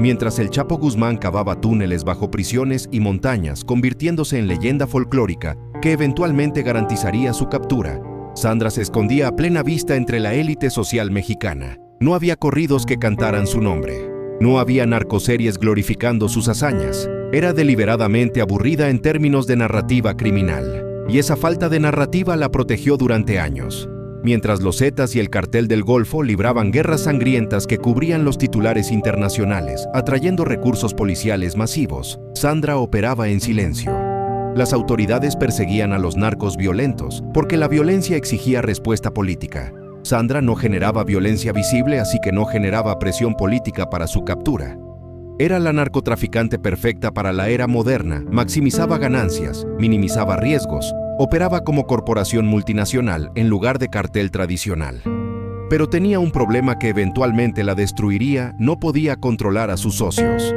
Mientras el Chapo Guzmán cavaba túneles bajo prisiones y montañas, convirtiéndose en leyenda folclórica que eventualmente garantizaría su captura, Sandra se escondía a plena vista entre la élite social mexicana. No había corridos que cantaran su nombre. No había narcoseries glorificando sus hazañas. Era deliberadamente aburrida en términos de narrativa criminal. Y esa falta de narrativa la protegió durante años. Mientras los Zetas y el Cartel del Golfo libraban guerras sangrientas que cubrían los titulares internacionales, atrayendo recursos policiales masivos, Sandra operaba en silencio. Las autoridades perseguían a los narcos violentos, porque la violencia exigía respuesta política. Sandra no generaba violencia visible, así que no generaba presión política para su captura. Era la narcotraficante perfecta para la era moderna, maximizaba ganancias, minimizaba riesgos, operaba como corporación multinacional en lugar de cartel tradicional. Pero tenía un problema que eventualmente la destruiría: no podía controlar a sus socios.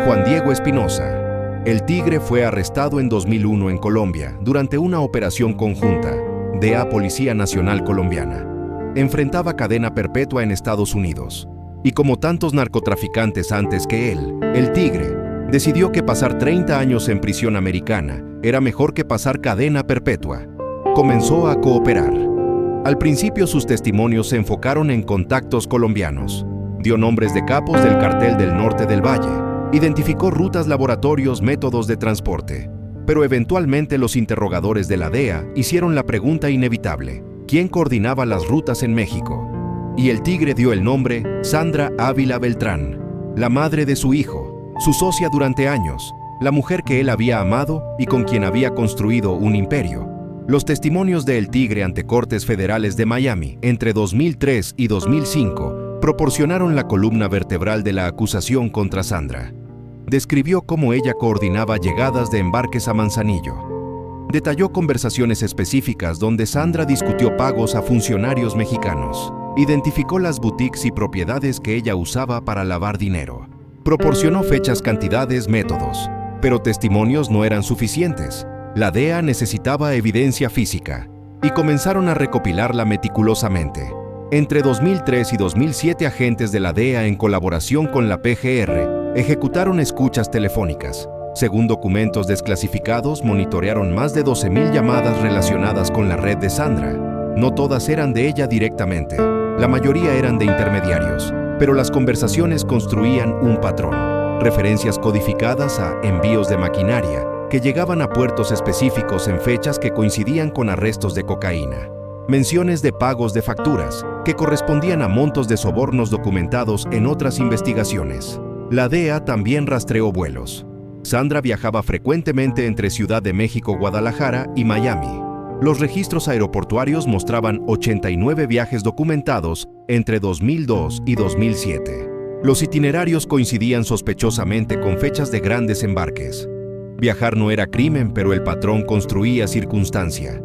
Juan Diego Espinosa. El Tigre fue arrestado en 2001 en Colombia durante una operación conjunta DEA Policía Nacional Colombiana. Enfrentaba cadena perpetua en Estados Unidos. Y como tantos narcotraficantes antes que él, el Tigre decidió que pasar 30 años en prisión americana era mejor que pasar cadena perpetua. Comenzó a cooperar. Al principio sus testimonios se enfocaron en contactos colombianos. Dio nombres de capos del Cartel del Norte del Valle. Identificó rutas, laboratorios, métodos de transporte. Pero eventualmente los interrogadores de la DEA hicieron la pregunta inevitable: ¿quién coordinaba las rutas en México? Y el Tigre dio el nombre Sandra Ávila Beltrán, la madre de su hijo, su socia durante años, la mujer que él había amado y con quien había construido un imperio. Los testimonios de El Tigre ante cortes federales de Miami entre 2003 y 2005 proporcionaron la columna vertebral de la acusación contra Sandra. Describió cómo ella coordinaba llegadas de embarques a Manzanillo. Detalló conversaciones específicas donde Sandra discutió pagos a funcionarios mexicanos. Identificó las boutiques y propiedades que ella usaba para lavar dinero. Proporcionó fechas, cantidades, métodos. Pero testimonios no eran suficientes. La DEA necesitaba evidencia física y comenzaron a recopilarla meticulosamente. Entre 2003 y 2007, agentes de la DEA en colaboración con la PGR ejecutaron escuchas telefónicas. Según documentos desclasificados, monitorearon más de 12,000 llamadas relacionadas con la red de Sandra. No todas eran de ella directamente. La mayoría eran de intermediarios, pero las conversaciones construían un patrón. Referencias codificadas a envíos de maquinaria que llegaban a puertos específicos en fechas que coincidían con arrestos de cocaína. Menciones de pagos de facturas que correspondían a montos de sobornos documentados en otras investigaciones. La DEA también rastreó vuelos. Sandra viajaba frecuentemente entre Ciudad de México, Guadalajara y Miami. Los registros aeroportuarios mostraban 89 viajes documentados entre 2002 y 2007. Los itinerarios coincidían sospechosamente con fechas de grandes embarques. Viajar no era crimen, pero el patrón construía circunstancia.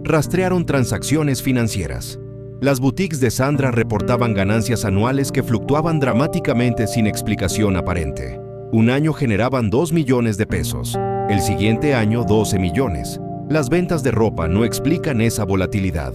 Rastrearon transacciones financieras. Las boutiques de Sandra reportaban ganancias anuales que fluctuaban dramáticamente sin explicación aparente. Un año generaban 2 millones de pesos, el siguiente año 12 millones. Las ventas de ropa no explican esa volatilidad,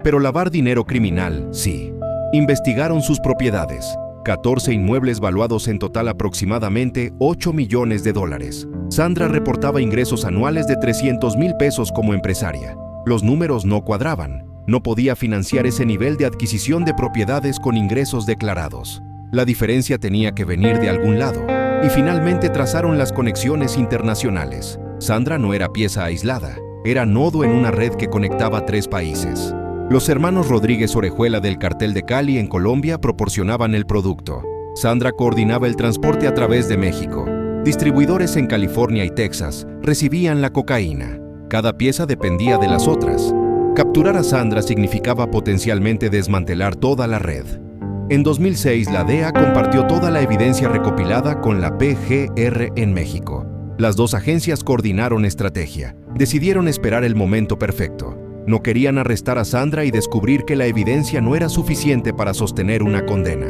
pero lavar dinero criminal, sí. Investigaron sus propiedades, 14 inmuebles valuados en total aproximadamente 8 millones de dólares. Sandra reportaba ingresos anuales de 300,000 pesos como empresaria. Los números no cuadraban. No podía financiar ese nivel de adquisición de propiedades con ingresos declarados. La diferencia tenía que venir de algún lado, y finalmente trazaron las conexiones internacionales. Sandra no era pieza aislada. Era nodo en una red que conectaba 3 países. Los hermanos Rodríguez Orejuela del Cartel de Cali en Colombia proporcionaban el producto. Sandra coordinaba el transporte a través de México. Distribuidores en California y Texas recibían la cocaína. Cada pieza dependía de las otras. Capturar a Sandra significaba potencialmente desmantelar toda la red. En 2006, la DEA compartió toda la evidencia recopilada con la PGR en México. Las 2 agencias coordinaron estrategia. Decidieron esperar el momento perfecto. No querían arrestar a Sandra y descubrir que la evidencia no era suficiente para sostener una condena.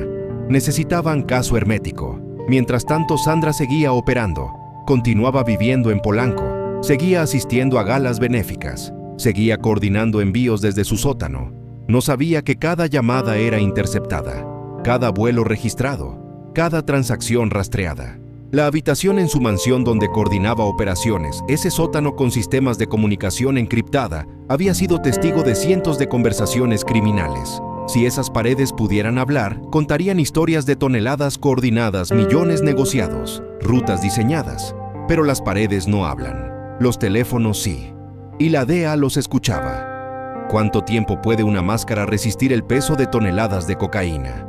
Necesitaban caso hermético. Mientras tanto, Sandra seguía operando. Continuaba viviendo en Polanco. Seguía asistiendo a galas benéficas. Seguía coordinando envíos desde su sótano. No sabía que cada llamada era interceptada, cada vuelo registrado, cada transacción rastreada. La habitación en su mansión donde coordinaba operaciones, ese sótano con sistemas de comunicación encriptada, había sido testigo de cientos de conversaciones criminales. Si esas paredes pudieran hablar, contarían historias de toneladas coordinadas, millones negociados, rutas diseñadas. Pero las paredes no hablan. Los teléfonos sí. Y la DEA los escuchaba. ¿Cuánto tiempo puede una máscara resistir el peso de toneladas de cocaína?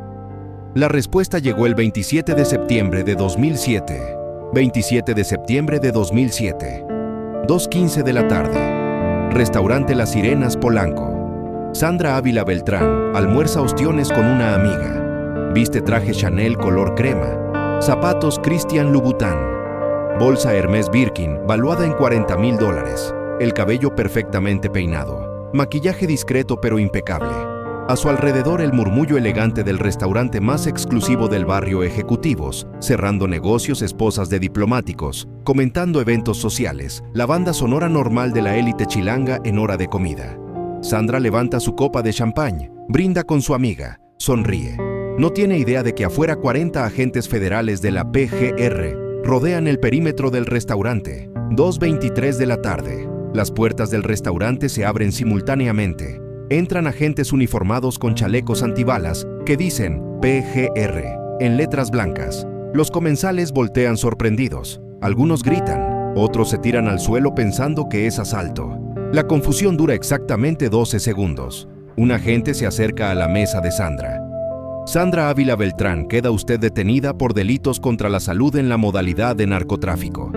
La respuesta llegó el 27 de septiembre de 2007. 27 de septiembre de 2007. 2:15 de la tarde. Restaurante Las Sirenas, Polanco. Sandra Ávila Beltrán almuerza ostiones con una amiga. Viste traje Chanel color crema. Zapatos Christian Louboutin. Bolsa Hermès Birkin valuada en $40,000. El cabello perfectamente peinado. Maquillaje discreto pero impecable. A su alrededor el murmullo elegante del restaurante más exclusivo del barrio, ejecutivos, cerrando negocios, esposas de diplomáticos, comentando eventos sociales, la banda sonora normal de la élite chilanga en hora de comida. Sandra levanta su copa de champán, brinda con su amiga, sonríe. No tiene idea de que afuera 40 agentes federales de la PGR rodean el perímetro del restaurante. 2:23 de la tarde. Las puertas del restaurante se abren simultáneamente. Entran agentes uniformados con chalecos antibalas que dicen PGR en letras blancas. Los comensales voltean sorprendidos. Algunos gritan, otros se tiran al suelo pensando que es asalto. La confusión dura exactamente 12 segundos. Un agente se acerca a la mesa de Sandra. Sandra Ávila Beltrán, queda usted detenida por delitos contra la salud en la modalidad de narcotráfico.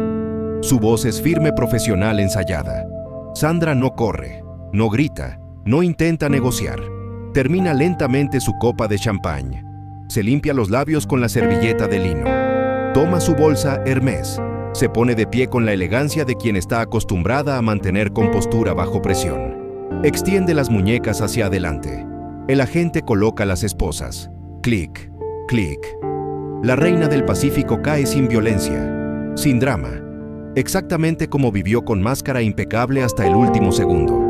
Su voz es firme, profesional, ensayada. Sandra no corre, no grita, no intenta negociar. Termina lentamente su copa de champán. Se limpia los labios con la servilleta de lino. Toma su bolsa Hermès. Se pone de pie con la elegancia de quien está acostumbrada a mantener compostura bajo presión. Extiende las muñecas hacia adelante. El agente coloca las esposas. Clic, clic. La reina del Pacífico cae sin violencia, sin drama, exactamente como vivió, con máscara impecable hasta el último segundo.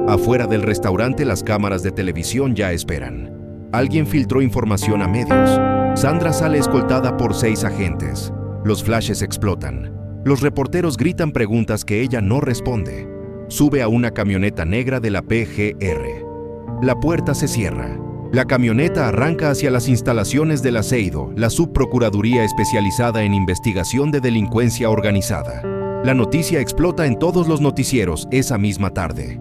Afuera del restaurante las cámaras de televisión ya esperan. Alguien filtró información a medios. Sandra sale escoltada por 6 agentes. Los flashes explotan. Los reporteros gritan preguntas que ella no responde. Sube a una camioneta negra de la PGR. La puerta se cierra. La camioneta arranca hacia las instalaciones del ASEIDO, la subprocuraduría especializada en investigación de delincuencia organizada. La noticia explota en todos los noticieros esa misma tarde.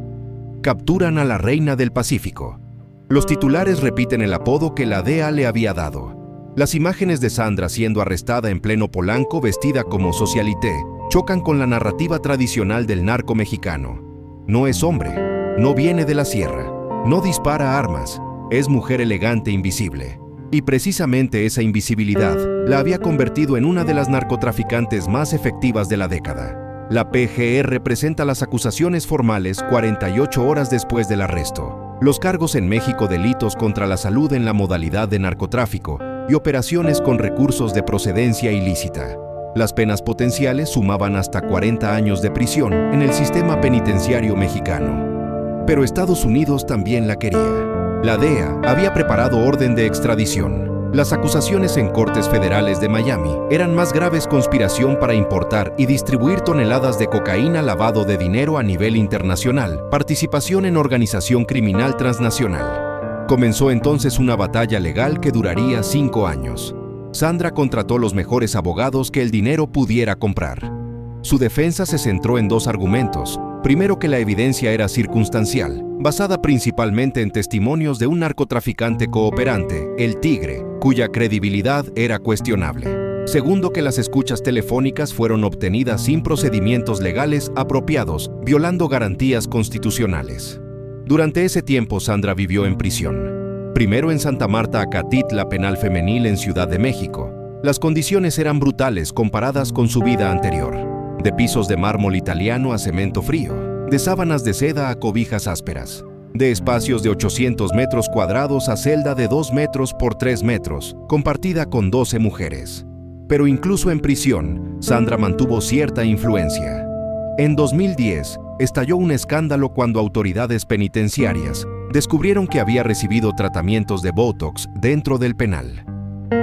Capturan a la reina del Pacífico. Los titulares repiten el apodo que la DEA le había dado. Las imágenes de Sandra siendo arrestada en pleno Polanco vestida como socialité chocan con la narrativa tradicional del narco mexicano. No es hombre, no viene de la sierra, no dispara armas, es mujer elegante, invisible. Y precisamente esa invisibilidad la había convertido en una de las narcotraficantes más efectivas de la década. La PGR presenta las acusaciones formales 48 horas después del arresto. Los cargos en México: delitos contra la salud en la modalidad de narcotráfico y operaciones con recursos de procedencia ilícita. Las penas potenciales sumaban hasta 40 años de prisión en el sistema penitenciario mexicano. Pero Estados Unidos también la quería. La DEA había preparado orden de extradición. Las acusaciones en cortes federales de Miami eran más graves: conspiración para importar y distribuir toneladas de cocaína, lavado de dinero a nivel internacional, participación en organización criminal transnacional. Comenzó entonces una batalla legal que duraría 5 años. Sandra contrató los mejores abogados que el dinero pudiera comprar. Su defensa se centró en 2 argumentos. Primero, que la evidencia era circunstancial, basada principalmente en testimonios de un narcotraficante cooperante, el Tigre, cuya credibilidad era cuestionable. Segundo, que las escuchas telefónicas fueron obtenidas sin procedimientos legales apropiados, violando garantías constitucionales. Durante ese tiempo, Sandra vivió en prisión. Primero en Santa Marta Acatitla, penal femenil en Ciudad de México. Las condiciones eran brutales comparadas con su vida anterior. De pisos de mármol italiano a cemento frío, de sábanas de seda a cobijas ásperas, de espacios de 800 metros cuadrados a celda de 2 metros por 3 metros, compartida con 12 mujeres. Pero incluso en prisión, Sandra mantuvo cierta influencia. En 2010, estalló un escándalo cuando autoridades penitenciarias descubrieron que había recibido tratamientos de Botox dentro del penal.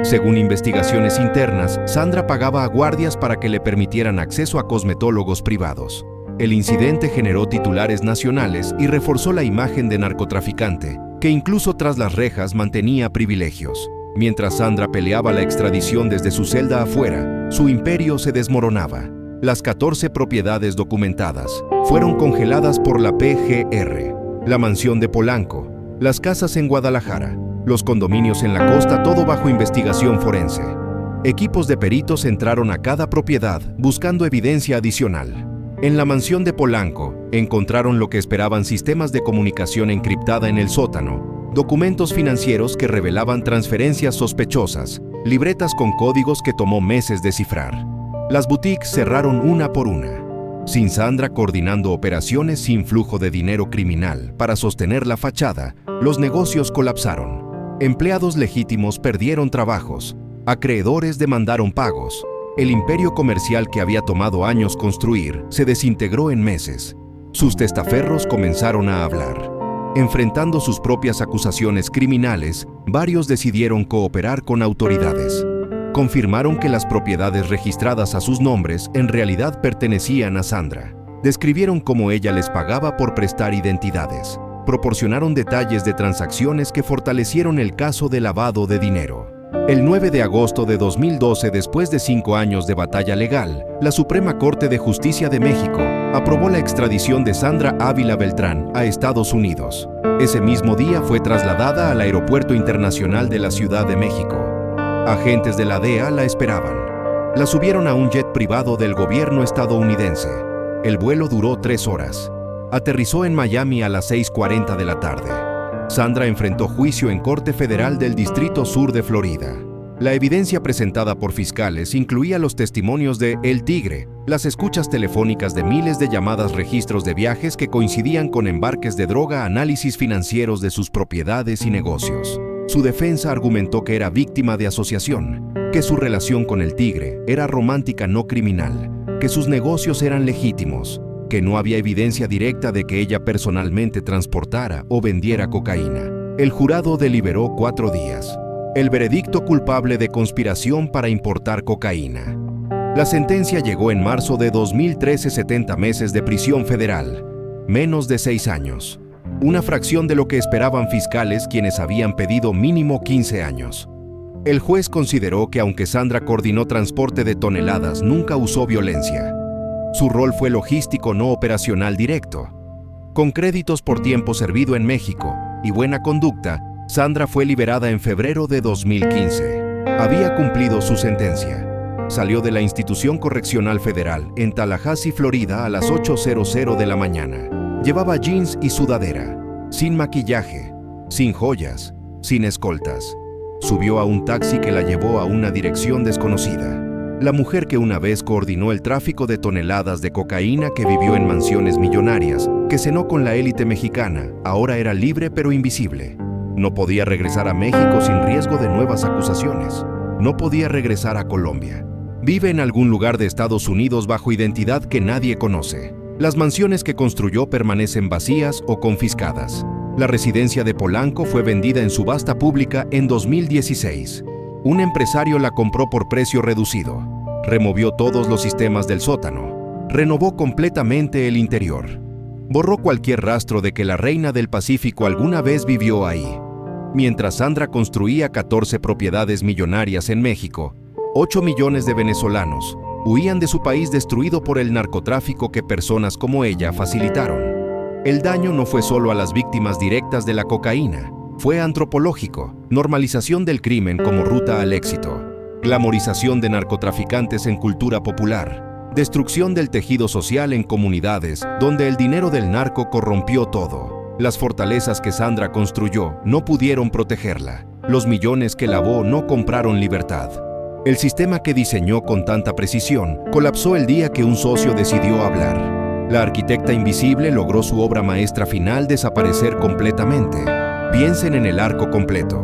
Según investigaciones internas, Sandra pagaba a guardias para que le permitieran acceso a cosmetólogos privados. El incidente generó titulares nacionales y reforzó la imagen de narcotraficante, que incluso tras las rejas mantenía privilegios. Mientras Sandra peleaba la extradición desde su celda afuera, su imperio se desmoronaba. Las 14 propiedades documentadas fueron congeladas por la PGR. La mansión de Polanco, las casas en Guadalajara, los condominios en la costa, todo bajo investigación forense. Equipos de peritos entraron a cada propiedad buscando evidencia adicional. En la mansión de Polanco, encontraron lo que esperaban: sistemas de comunicación encriptada en el sótano, documentos financieros que revelaban transferencias sospechosas, libretas con códigos que tomó meses descifrar. Las boutiques cerraron una por una. Sin Sandra coordinando operaciones sin flujo de dinero criminal para sostener la fachada, los negocios colapsaron. Empleados legítimos perdieron trabajos, acreedores demandaron pagos. El imperio comercial que había tomado años construir se desintegró en meses. Sus testaferros comenzaron a hablar. Enfrentando sus propias acusaciones criminales, varios decidieron cooperar con autoridades. Confirmaron que las propiedades registradas a sus nombres en realidad pertenecían a Sandra. Describieron cómo ella les pagaba por prestar identidades. Proporcionaron detalles de transacciones que fortalecieron el caso de lavado de dinero. El 9 de agosto de 2012, después de 5 años de batalla legal, la Suprema Corte de Justicia de México aprobó la extradición de Sandra Ávila Beltrán a Estados Unidos. Ese mismo día fue trasladada al Aeropuerto Internacional de la Ciudad de México. Agentes de la DEA la esperaban. La subieron a un jet privado del gobierno estadounidense. El vuelo duró 3 horas. Aterrizó en Miami a las 6:40 de la tarde. Sandra enfrentó juicio en Corte Federal del Distrito Sur de Florida. La evidencia presentada por fiscales incluía los testimonios de El Tigre, las escuchas telefónicas de miles de llamadas, registros de viajes que coincidían con embarques de droga, análisis financieros de sus propiedades y negocios. Su defensa argumentó que era víctima de asociación, que su relación con El Tigre era romántica no criminal, que sus negocios eran legítimos, que no había evidencia directa de que ella personalmente transportara o vendiera cocaína. El jurado deliberó 4 días. El veredicto: culpable de conspiración para importar cocaína. La sentencia llegó en marzo de 2013, 70 meses de prisión federal, menos de 6 años. Una fracción de lo que esperaban fiscales, quienes habían pedido mínimo 15 años. El juez consideró que aunque Sandra coordinó transporte de toneladas, nunca usó violencia. Su rol fue logístico, no operacional directo. Con créditos por tiempo servido en México y buena conducta, Sandra fue liberada en febrero de 2015. Había cumplido su sentencia. Salió de la Institución Correccional Federal en Tallahassee, Florida, a las 8:00 de la mañana. Llevaba jeans y sudadera, sin maquillaje, sin joyas, sin escoltas. Subió a un taxi que la llevó a una dirección desconocida. La mujer que una vez coordinó el tráfico de toneladas de cocaína, que vivió en mansiones millonarias, que cenó con la élite mexicana, ahora era libre pero invisible. No podía regresar a México sin riesgo de nuevas acusaciones. No podía regresar a Colombia. Vive en algún lugar de Estados Unidos bajo identidad que nadie conoce. Las mansiones que construyó permanecen vacías o confiscadas. La residencia de Polanco fue vendida en subasta pública en 2016. Un empresario la compró por precio reducido. Removió todos los sistemas del sótano. Renovó completamente el interior. Borró cualquier rastro de que la reina del Pacífico alguna vez vivió ahí. Mientras Sandra construía 14 propiedades millonarias en México, 8 millones de venezolanos huían de su país destruido por el narcotráfico que personas como ella facilitaron. El daño no fue solo a las víctimas directas de la cocaína. Fue antropológico: normalización del crimen como ruta al éxito, glamorización de narcotraficantes en cultura popular, destrucción del tejido social en comunidades donde el dinero del narco corrompió todo. Las fortalezas que Sandra construyó no pudieron protegerla. Los millones que lavó no compraron libertad. El sistema que diseñó con tanta precisión colapsó el día que un socio decidió hablar. La arquitecta invisible logró su obra maestra final: desaparecer completamente. Piensen en el arco completo.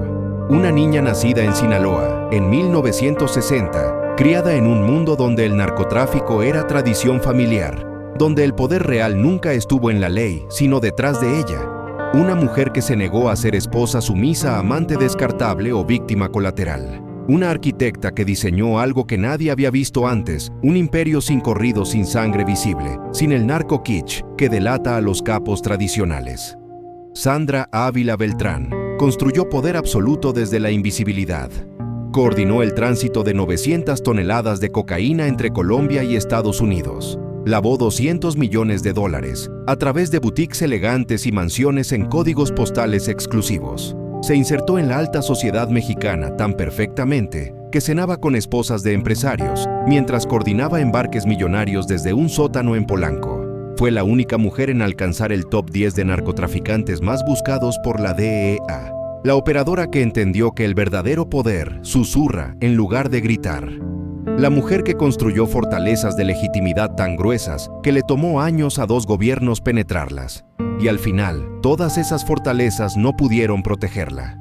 Una niña nacida en Sinaloa, en 1960, criada en un mundo donde el narcotráfico era tradición familiar, donde el poder real nunca estuvo en la ley, sino detrás de ella. Una mujer que se negó a ser esposa sumisa, amante descartable o víctima colateral. Una arquitecta que diseñó algo que nadie había visto antes: un imperio sin corridos, sin sangre visible, sin el narco kitsch que delata a los capos tradicionales. Sandra Ávila Beltrán construyó poder absoluto desde la invisibilidad. Coordinó el tránsito de 900 toneladas de cocaína entre Colombia y Estados Unidos. Lavó $200 millones a través de boutiques elegantes y mansiones en códigos postales exclusivos. Se insertó en la alta sociedad mexicana tan perfectamente que cenaba con esposas de empresarios, mientras coordinaba embarques millonarios desde un sótano en Polanco. Fue la única mujer en alcanzar el top 10 de narcotraficantes más buscados por la DEA. La operadora que entendió que el verdadero poder susurra en lugar de gritar. La mujer que construyó fortalezas de legitimidad tan gruesas que le tomó años a 2 gobiernos penetrarlas. Y al final, todas esas fortalezas no pudieron protegerla.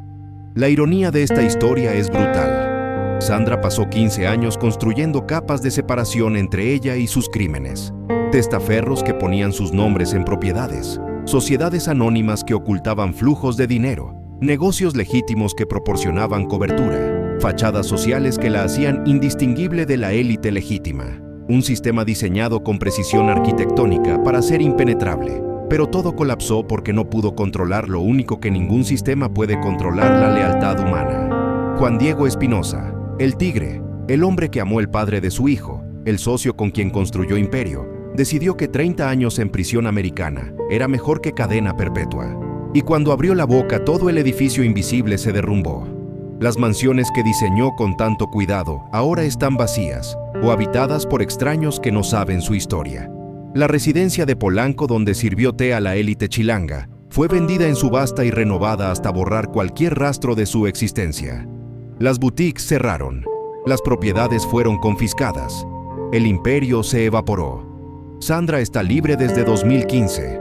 La ironía de esta historia es brutal. Sandra pasó 15 años construyendo capas de separación entre ella y sus crímenes. Testaferros que ponían sus nombres en propiedades, sociedades anónimas que ocultaban flujos de dinero, negocios legítimos que proporcionaban cobertura, fachadas sociales que la hacían indistinguible de la élite legítima. Un sistema diseñado con precisión arquitectónica para ser impenetrable. Pero todo colapsó porque no pudo controlar lo único que ningún sistema puede controlar: la lealtad humana. Juan Diego Espinosa, el tigre, el hombre que amó el padre de su hijo, el socio con quien construyó imperio, decidió que 30 años en prisión americana era mejor que cadena perpetua. Y cuando abrió la boca, todo el edificio invisible se derrumbó. Las mansiones que diseñó con tanto cuidado ahora están vacías o habitadas por extraños que no saben su historia. La residencia de Polanco, donde sirvió té a la élite chilanga, fue vendida en subasta y renovada hasta borrar cualquier rastro de su existencia. Las boutiques cerraron, las propiedades fueron confiscadas, el imperio se evaporó. Sandra está libre desde 2015.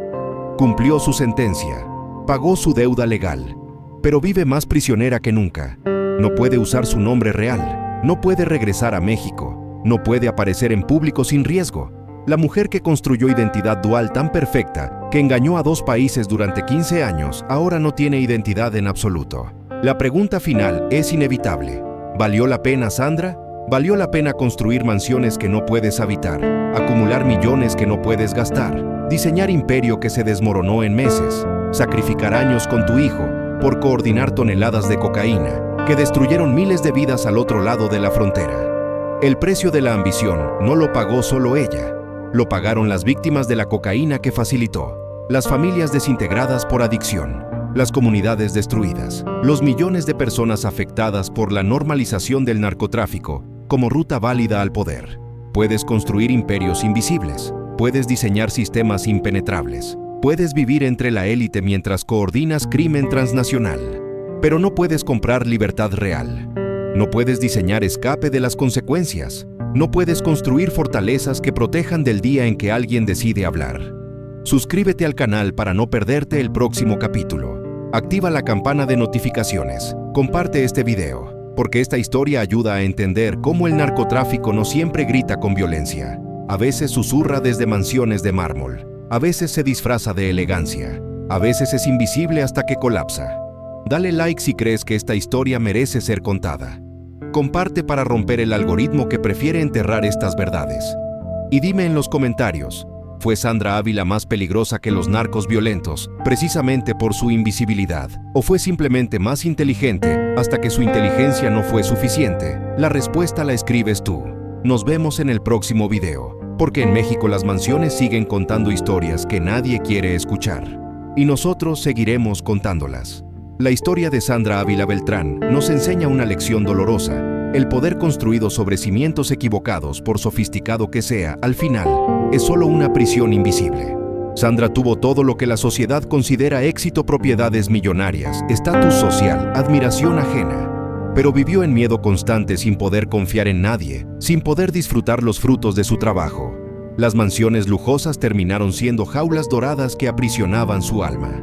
Cumplió su sentencia, pagó su deuda legal, pero vive más prisionera que nunca. No puede usar su nombre real, no puede regresar a México, no puede aparecer en público sin riesgo. La mujer que construyó identidad dual tan perfecta, que engañó a 2 países durante 15 años, ahora no tiene identidad en absoluto. La pregunta final es inevitable. ¿Valió la pena, Sandra? ¿Valió la pena construir mansiones que no puedes habitar, acumular millones que no puedes gastar, diseñar imperio que se desmoronó en meses, sacrificar años con tu hijo por coordinar toneladas de cocaína que destruyeron miles de vidas al otro lado de la frontera? El precio de la ambición no lo pagó solo ella. Lo pagaron las víctimas de la cocaína que facilitó, las familias desintegradas por adicción, las comunidades destruidas, los millones de personas afectadas por la normalización del narcotráfico como ruta válida al poder. Puedes construir imperios invisibles, puedes diseñar sistemas impenetrables, puedes vivir entre la élite mientras coordinas crimen transnacional, pero no puedes comprar libertad real. No puedes diseñar escape de las consecuencias. No puedes construir fortalezas que protejan del día en que alguien decide hablar. Suscríbete al canal para no perderte el próximo capítulo. Activa la campana de notificaciones. Comparte este video, porque esta historia ayuda a entender cómo el narcotráfico no siempre grita con violencia. A veces susurra desde mansiones de mármol. A veces se disfraza de elegancia. A veces es invisible hasta que colapsa. Dale like si crees que esta historia merece ser contada. Comparte para romper el algoritmo que prefiere enterrar estas verdades. Y dime en los comentarios, ¿fue Sandra Ávila más peligrosa que los narcos violentos precisamente por su invisibilidad? ¿O fue simplemente más inteligente hasta que su inteligencia no fue suficiente? La respuesta la escribes tú. Nos vemos en el próximo video, porque en México las mansiones siguen contando historias que nadie quiere escuchar. Y nosotros seguiremos contándolas. La historia de Sandra Ávila Beltrán nos enseña una lección dolorosa. El poder construido sobre cimientos equivocados, por sofisticado que sea, al final, es solo una prisión invisible. Sandra tuvo todo lo que la sociedad considera éxito: propiedades millonarias, estatus social, admiración ajena. Pero vivió en miedo constante, sin poder confiar en nadie, sin poder disfrutar los frutos de su trabajo. Las mansiones lujosas terminaron siendo jaulas doradas que aprisionaban su alma.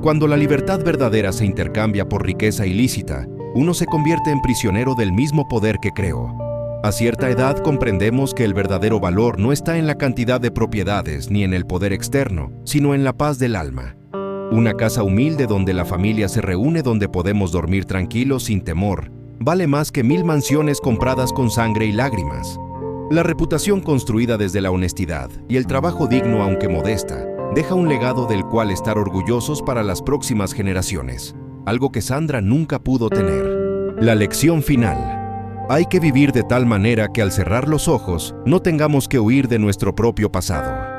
Cuando la libertad verdadera se intercambia por riqueza ilícita, uno se convierte en prisionero del mismo poder que creó. A cierta edad comprendemos que el verdadero valor no está en la cantidad de propiedades ni en el poder externo, sino en la paz del alma. Una casa humilde donde la familia se reúne, donde podemos dormir tranquilos sin temor, vale más que 1000 mansiones compradas con sangre y lágrimas. La reputación construida desde la honestidad y el trabajo digno, aunque modesta, deja un legado del cual estar orgullosos para las próximas generaciones, algo que Sandra nunca pudo tener. La lección final: hay que vivir de tal manera que al cerrar los ojos no tengamos que huir de nuestro propio pasado.